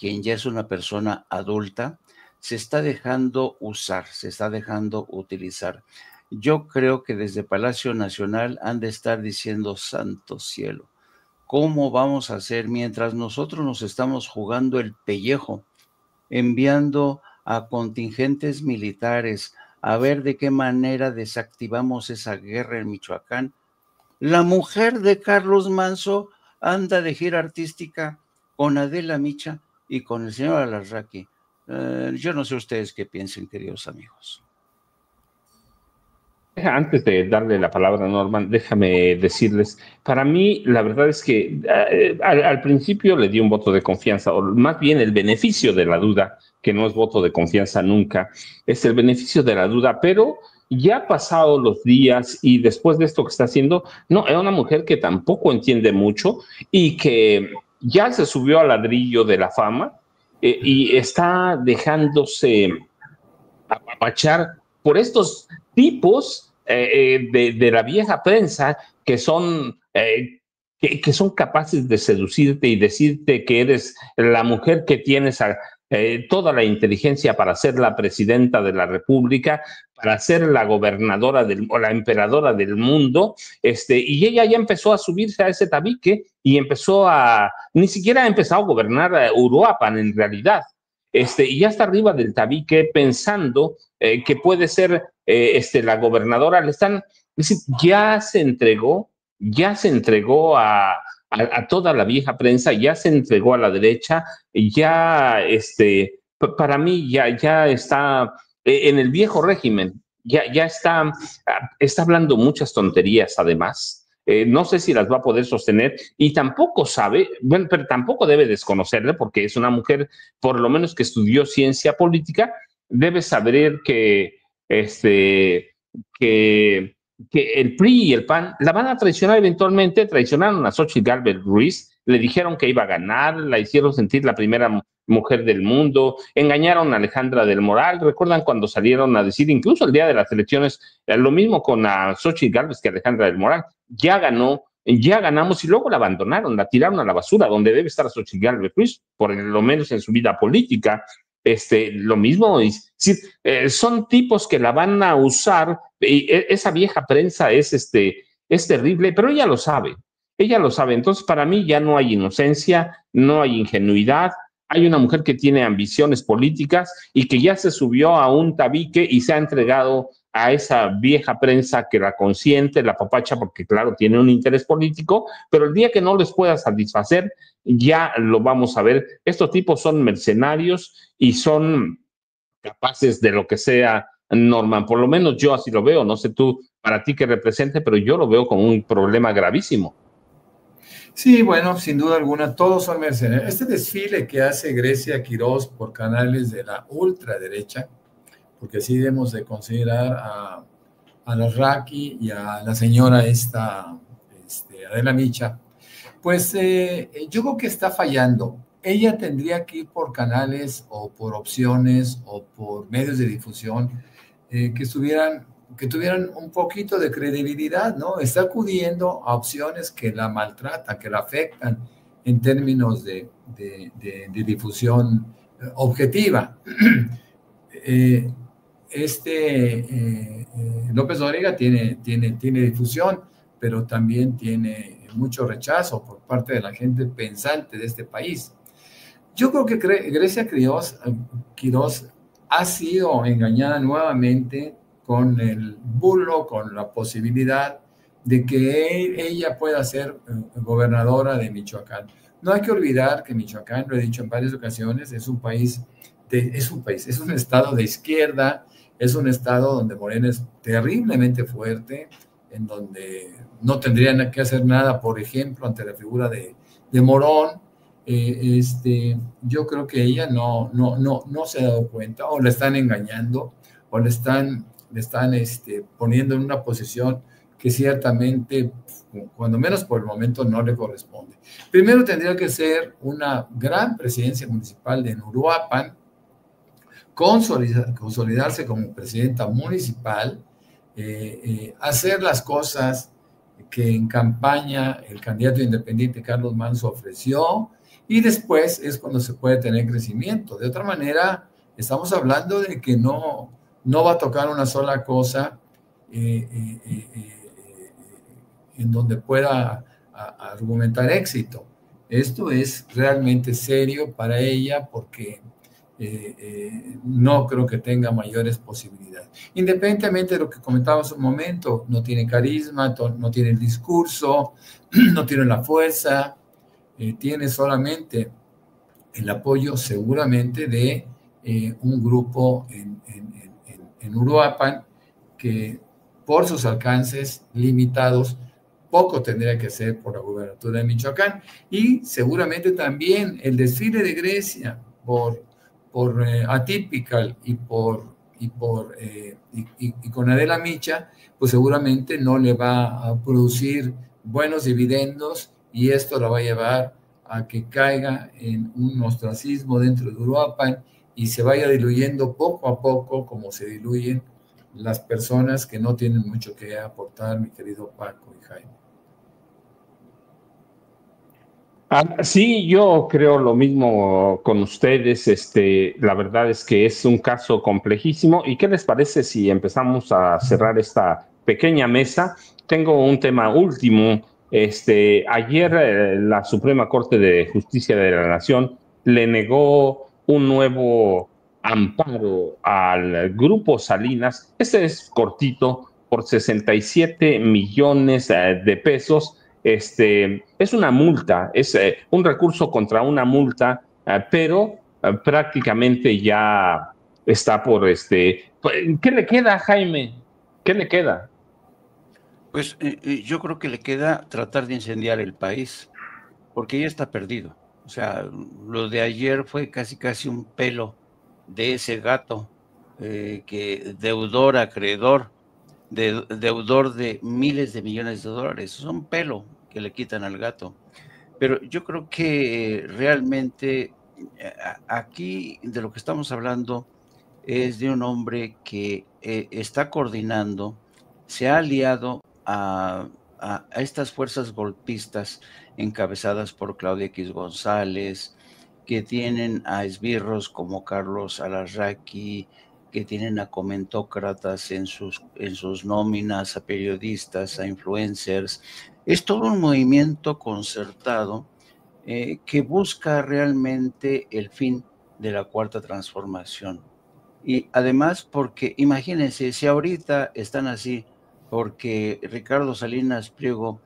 quien ya es una persona adulta, se está dejando usar, se está dejando utilizar. Yo creo que desde Palacio Nacional han de estar diciendo, santo cielo, ¿cómo vamos a hacer mientras nosotros nos estamos jugando el pellejo, enviando a contingentes militares a ver de qué manera desactivamos esa guerra en Michoacán? La mujer de Carlos Manso anda de gira artística con Adela Micha y con el señor Alarraqui. Yo no sé ustedes qué piensen, queridos amigos. Antes de darle la palabra a Norman, déjame decirles, para mí la verdad es que al principio le di un voto de confianza, o más bien el beneficio de la duda, que no es voto de confianza nunca, es el beneficio de la duda, pero ya pasado los días y después de esto que está haciendo, no, es una mujer que tampoco entiende mucho y que ya se subió al ladrillo de la fama y está dejándose apapachar por estos tipos de la vieja prensa que son, que son capaces de seducirte y decirte que eres la mujer que tienes toda la inteligencia para ser la presidenta de la República, para ser la gobernadora o la emperadora del mundo, y ella ya empezó a subirse a ese tabique y ni siquiera ha empezado a gobernar Uruapan en realidad. Y ya está arriba del tabique pensando que puede ser la gobernadora. Es decir, ya se entregó a toda la vieja prensa, ya se entregó a la derecha, ya, para mí, ya está en el viejo régimen, ya está hablando muchas tonterías además. No sé si las va a poder sostener y tampoco sabe, bueno, pero tampoco debe desconocerle porque es una mujer, por lo menos que estudió ciencia política, debe saber que el PRI y el PAN la van a traicionar eventualmente. Traicionaron a Xochitl Gálvez Ruiz, le dijeron que iba a ganar, la hicieron sentir la primera mujer del mundo, engañaron a Alejandra del Moral. ¿Recuerdan cuando salieron a decir, incluso el día de las elecciones, lo mismo con a Xochitl Gálvez que Alejandra del Moral? Ya ganó, ya ganamos, y luego la abandonaron, la tiraron a la basura, donde debe estar Xochitl Gálvez Ruiz, por lo menos en su vida política. Lo mismo, son tipos que la van a usar, y esa vieja prensa es terrible, pero ella lo sabe, entonces para mí ya no hay inocencia, no hay ingenuidad, hay una mujer que tiene ambiciones políticas y que ya se subió a un tabique y se ha entregado a esa vieja prensa que la consiente, la apapacha, porque claro, tiene un interés político, pero el día que no les pueda satisfacer, ya lo vamos a ver. Estos tipos son mercenarios y son capaces de lo que sea, Norman. Por lo menos yo así lo veo. No sé tú, para ti qué represente, pero yo lo veo como un problema gravísimo. Sí, bueno, sin duda alguna, todos son mercenarios. Este desfile que hace Grecia Quiroz por canales de la ultraderecha, porque sí debemos de considerar a la Raki y a la señora Adela Micha, pues yo creo que está fallando. Ella tendría que ir por canales o por opciones o por medios de difusión que tuvieran un poquito de credibilidad, ¿no? Está acudiendo a opciones que la maltratan, que la afectan en términos de difusión objetiva. López Dóriga tiene difusión, pero también tiene mucho rechazo por parte de la gente pensante de este país. Yo creo que Grecia Quiroz ha sido engañada nuevamente con el bulo, con la posibilidad de que ella pueda ser gobernadora de Michoacán. No hay que olvidar que Michoacán, lo he dicho en varias ocasiones, es un estado de izquierda, es un estado donde Morena es terriblemente fuerte, en donde no tendrían que hacer nada, por ejemplo, ante la figura de Morón. Yo creo que ella no se ha dado cuenta, o la están engañando, o le están poniendo en una posición que ciertamente, cuando menos por el momento, no le corresponde. Primero tendría que ser una gran presidencia municipal de Uruapan, consolidarse como presidenta municipal, hacer las cosas que en campaña el candidato independiente Carlos Manso ofreció, y después es cuando se puede tener crecimiento. De otra manera, estamos hablando de que no va a tocar una sola cosa en donde pueda argumentar éxito. Esto es realmente serio para ella, porque no creo que tenga mayores posibilidades. Independientemente de lo que comentábamos un momento, no tiene carisma, no tiene el discurso, no tiene la fuerza, tiene solamente el apoyo seguramente de un grupo en Uruapan que, por sus alcances limitados, poco tendría que hacer por la gubernatura de Michoacán. Y seguramente también el desfile de Grecia por Atypical y con Adela Micha, pues seguramente no le va a producir buenos dividendos, y esto la va a llevar a que caiga en un ostracismo dentro de Uruapan y se vaya diluyendo poco a poco, como se diluyen las personas que no tienen mucho que aportar, mi querido Paco y Jaime. Sí, yo creo lo mismo con ustedes. La verdad es que es un caso complejísimo. ¿Y qué les parece si empezamos a cerrar esta pequeña mesa? Tengo un tema último. Ayer la Suprema Corte de Justicia de la Nación le negó un nuevo amparo al Grupo Salinas. Este es cortito, por 67 millones de pesos. Es una multa, es un recurso contra una multa, pero prácticamente ya está por ¿qué le queda, Jaime? ¿Qué le queda? Pues yo creo que le queda tratar de incendiar el país, porque ya está perdido. O sea, lo de ayer fue casi un pelo de ese gato que deudor, acreedor, deudor de miles de millones de dólares. Es un pelo que le quitan al gato. Pero yo creo que realmente aquí de lo que estamos hablando es de un hombre que está coordinando, se ha aliado a estas fuerzas golpistas encabezadas por Claudia X González, que tienen a esbirros como Carlos Alarraqui, que tienen a comentócratas en sus nóminas, a periodistas, a influencers. Es todo un movimiento concertado que busca realmente el fin de la Cuarta Transformación. Y además porque, imagínense, si ahorita están así, porque Ricardo Salinas Pliego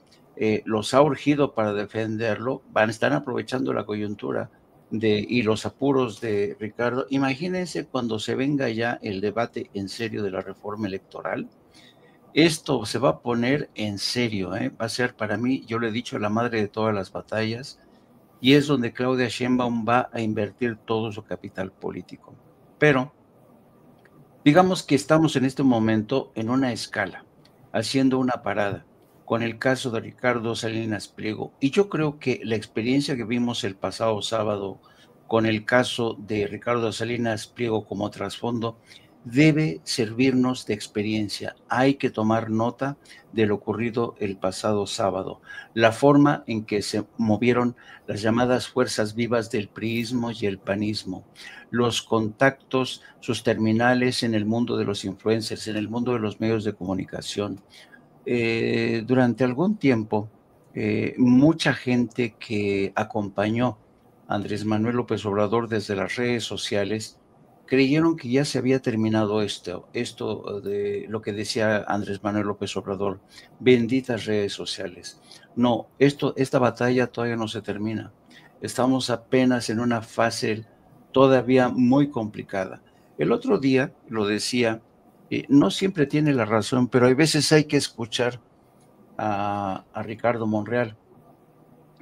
los ha urgido para defenderlo, están aprovechando la coyuntura y los apuros de Ricardo. Imagínense cuando se venga ya el debate en serio de la reforma electoral. Esto se va a poner en serio, va a ser para mí, yo le he dicho, la madre de todas las batallas, y es donde Claudia Sheinbaum va a invertir todo su capital político. Pero digamos que estamos en este momento en una escala, haciendo una parada con el caso de Ricardo Salinas Pliego. Y yo creo que la experiencia que vimos el pasado sábado con el caso de Ricardo Salinas Pliego como trasfondo debe servirnos de experiencia. Hay que tomar nota de lo ocurrido el pasado sábado, la forma en que se movieron las llamadas fuerzas vivas del priismo y el panismo, los contactos, sus terminales en el mundo de los influencers, en el mundo de los medios de comunicación. Durante algún tiempo, mucha gente que acompañó a Andrés Manuel López Obrador desde las redes sociales creyeron que ya se había terminado esto de lo que decía Andrés Manuel López Obrador, benditas redes sociales. No, esta batalla todavía no se termina. Estamos apenas en una fase todavía muy complicada. El otro día lo decía, no siempre tiene la razón, pero hay veces hay que escuchar a Ricardo Monreal,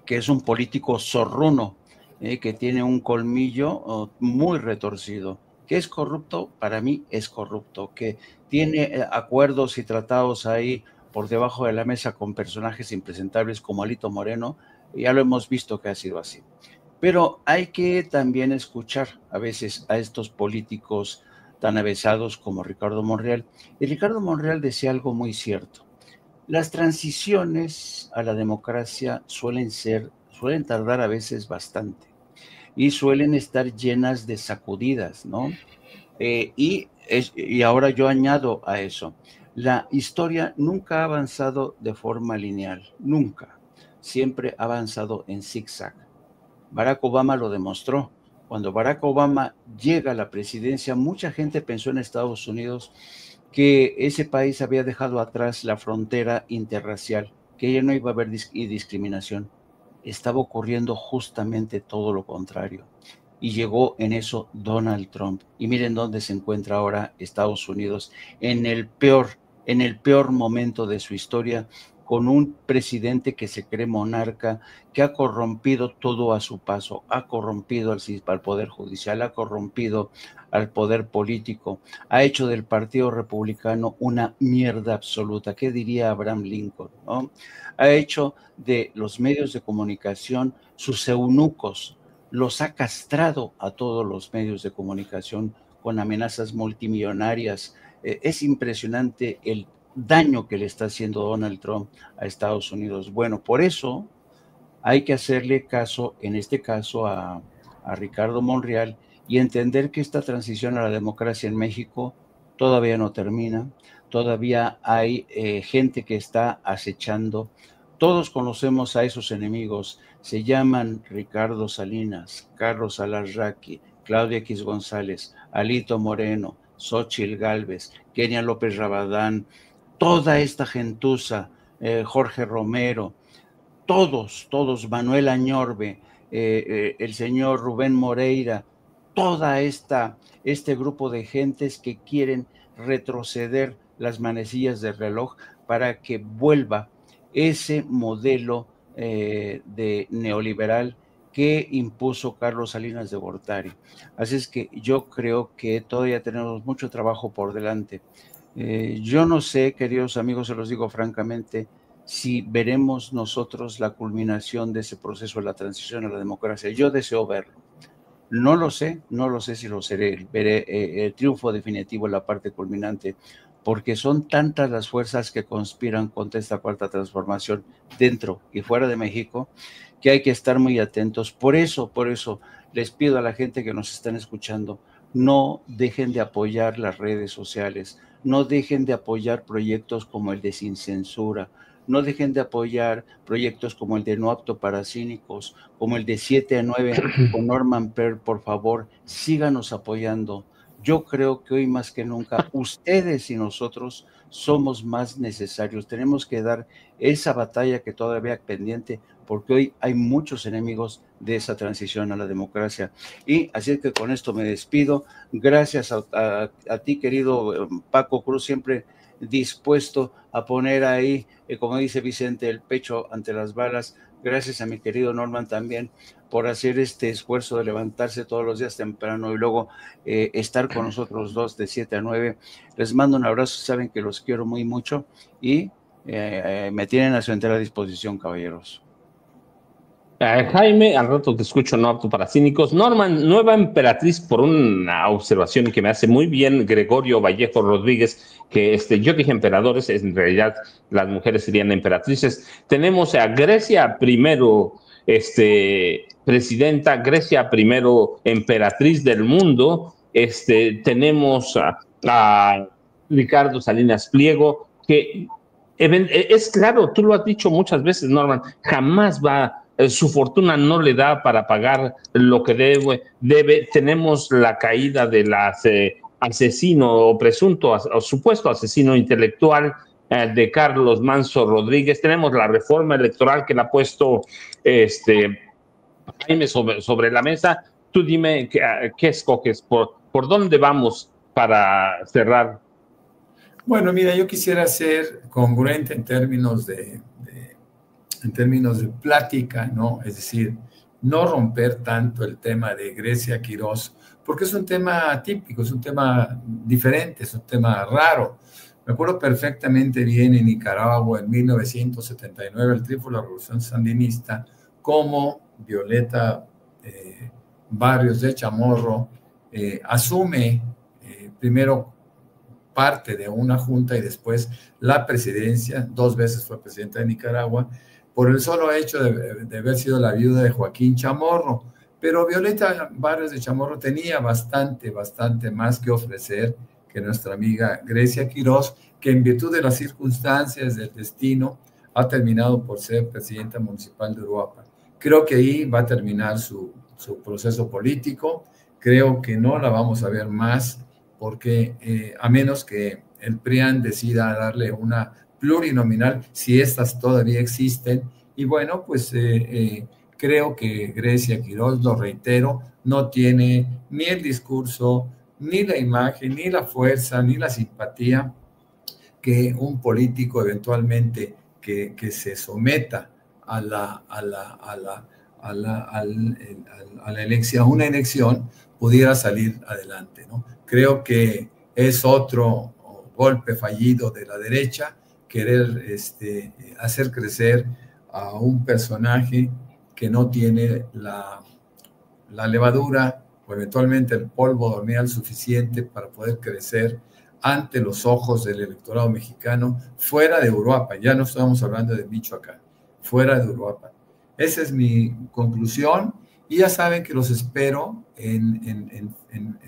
que es un político zorruno, que tiene un colmillo muy retorcido. ¿Que es corrupto? Para mí es corrupto. Que tiene acuerdos y tratados ahí por debajo de la mesa con personajes impresentables como Alito Moreno, ya lo hemos visto que ha sido así. Pero hay que también escuchar a veces a estos políticos tan avesados como Ricardo Monreal. Y Ricardo Monreal decía algo muy cierto. Las transiciones a la democracia suelen tardar a veces bastante y suelen estar llenas de sacudidas, ¿no? Y ahora yo añado a eso, la historia nunca ha avanzado de forma lineal, nunca, siempre ha avanzado en zigzag. Barack Obama lo demostró. Cuando Barack Obama llega a la presidencia, mucha gente pensó en Estados Unidos que ese país había dejado atrás la frontera interracial, que ya no iba a haber discriminación. Estaba ocurriendo justamente todo lo contrario. Y llegó en eso Donald Trump. Y miren dónde se encuentra ahora Estados Unidos, en el peor momento de su historia, con un presidente que se cree monarca, que ha corrompido todo a su paso, ha corrompido al Poder Judicial, ha corrompido al poder político, ha hecho del Partido Republicano una mierda absoluta. ¿Qué diría Abraham Lincoln, no? Ha hecho de los medios de comunicación sus eunucos, los ha castrado a todos los medios de comunicación con amenazas multimillonarias. Es impresionante el daño que le está haciendo Donald Trump a Estados Unidos. Bueno, por eso hay que hacerle caso, en este caso, a Ricardo Monreal, y entender que esta transición a la democracia en México todavía no termina, todavía hay gente que está acechando. Todos conocemos a esos enemigos, se llaman Ricardo Salinas, Carlos Alarraqui, Claudia X González, Alito Moreno, Xóchitl Gálvez, Kenia López Rabadán, toda esta gentuza, Jorge Romero, todos, Manuel Añorbe, el señor Rubén Moreira, toda este grupo de gentes que quieren retroceder las manecillas del reloj para que vuelva ese modelo de neoliberal que impuso Carlos Salinas de Gortari. Así es que yo creo que todavía tenemos mucho trabajo por delante. Yo no sé, queridos amigos, se los digo francamente, si veremos nosotros la culminación de ese proceso de la transición a la democracia. Yo deseo verlo. No lo sé si lo seré, veré el triunfo definitivo en la parte culminante, porque son tantas las fuerzas que conspiran contra esta cuarta transformación dentro y fuera de México, que hay que estar muy atentos. Por eso les pido a la gente que nos están escuchando, no dejen de apoyar las redes sociales, no dejen de apoyar proyectos como el de Sin Censura, no dejen de apoyar proyectos como el de No Apto para Cínicos, como el de 7 a 9 con Norman Pearl. Por favor, síganos apoyando. Yo creo que hoy más que nunca, ustedes y nosotros somos más necesarios. Tenemos que dar esa batalla que todavía es pendiente, porque hoy hay muchos enemigos de esa transición a la democracia. Y así es que con esto me despido. Gracias a ti, querido Paco Cruz, siempre dispuesto a poner ahí, como dice Vicente, el pecho ante las balas. Gracias a mi querido Norman también por hacer este esfuerzo de levantarse todos los días temprano y luego estar con nosotros dos de 7 a 9. Les mando un abrazo, saben que los quiero muy mucho y me tienen a su entera disposición, caballeros. Jaime, al rato te escucho, No Apto para Cínicos. Norman, nueva emperatriz, por una observación que me hace muy bien Gregorio Vallejo Rodríguez, que yo dije emperadores, en realidad las mujeres serían emperatrices. Tenemos a Grecia primero, presidenta, Grecia primero emperatriz del mundo. Tenemos a Ricardo Salinas Pliego, que es claro, tú lo has dicho muchas veces, Norman, jamás su fortuna no le da para pagar lo que debe. Tenemos la caída del asesino o presunto o supuesto asesino intelectual de Carlos Manso Rodríguez. Tenemos la reforma electoral que la ha puesto Jaime sobre la mesa. Tú dime qué escoges, por dónde vamos para cerrar. Bueno, mira, yo quisiera ser congruente en términos de plática, ¿no? Es decir, no romper tanto el tema de Grecia Quirós, porque es un tema atípico, es un tema diferente, es un tema raro. Me acuerdo perfectamente bien en Nicaragua en 1979, el triunfo de la Revolución Sandinista, cómo Violeta Barrios de Chamorro asume primero parte de una junta y después la presidencia. 2 veces fue presidenta de Nicaragua, por el solo hecho de haber sido la viuda de Joaquín Chamorro. Pero Violeta Barrios de Chamorro tenía bastante más que ofrecer que nuestra amiga Grecia Quirós, que en virtud de las circunstancias del destino ha terminado por ser presidenta municipal de Uruapan. Creo que ahí va a terminar su proceso político. Creo que no la vamos a ver más, porque a menos que el PRIAN decida darle una plurinominal, si estas todavía existen. Y bueno, pues creo que Grecia Quirós, lo reitero, no tiene ni el discurso, ni la imagen, ni la fuerza, ni la simpatía que un político eventualmente que se someta a una elección pudiera salir adelante, ¿no? Creo que es otro golpe fallido de la derecha querer hacer crecer a un personaje que no tiene la levadura o eventualmente el polvo de hornear suficiente para poder crecer ante los ojos del electorado mexicano fuera de Uruapan. Ya no estamos hablando de Michoacán, fuera de Uruapan. Esa es mi conclusión y ya saben que los espero en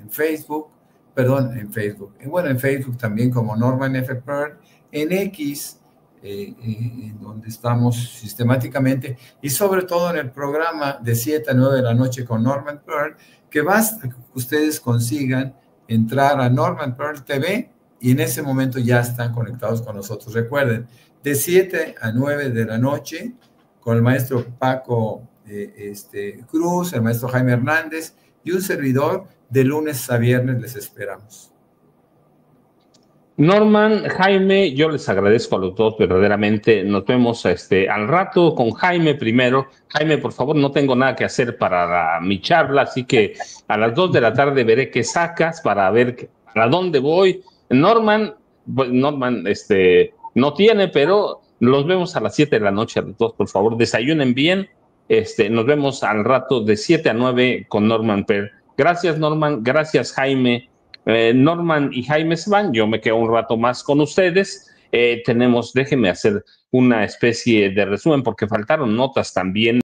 Facebook, perdón, en Facebook. Bueno, en Facebook también como Norman F. Pearl, en X, en donde estamos sistemáticamente, y sobre todo en el programa de 7 a 9 de la noche con Norman Pearl, que basta que ustedes consigan entrar a Norman Pearl TV y en ese momento ya están conectados con nosotros. Recuerden, de 7 a 9 de la noche con el maestro Paco Cruz, el maestro Jaime Hernández y un servidor, de lunes a viernes les esperamos. Norman, Jaime, yo les agradezco a los dos verdaderamente. Nos vemos al rato con Jaime primero. Jaime, por favor, no tengo nada que hacer para mi charla, así que a las 2 de la tarde veré qué sacas para ver para dónde voy. Norman no tiene, pero los vemos a las 7 de la noche a los dos, por favor, desayunen bien. Nos vemos al rato de 7 a 9 con Norman Pearl. Gracias, Norman, gracias, Jaime. Norman y Jaime se van, yo me quedo un rato más con ustedes. Déjenme hacer una especie de resumen porque faltaron notas también.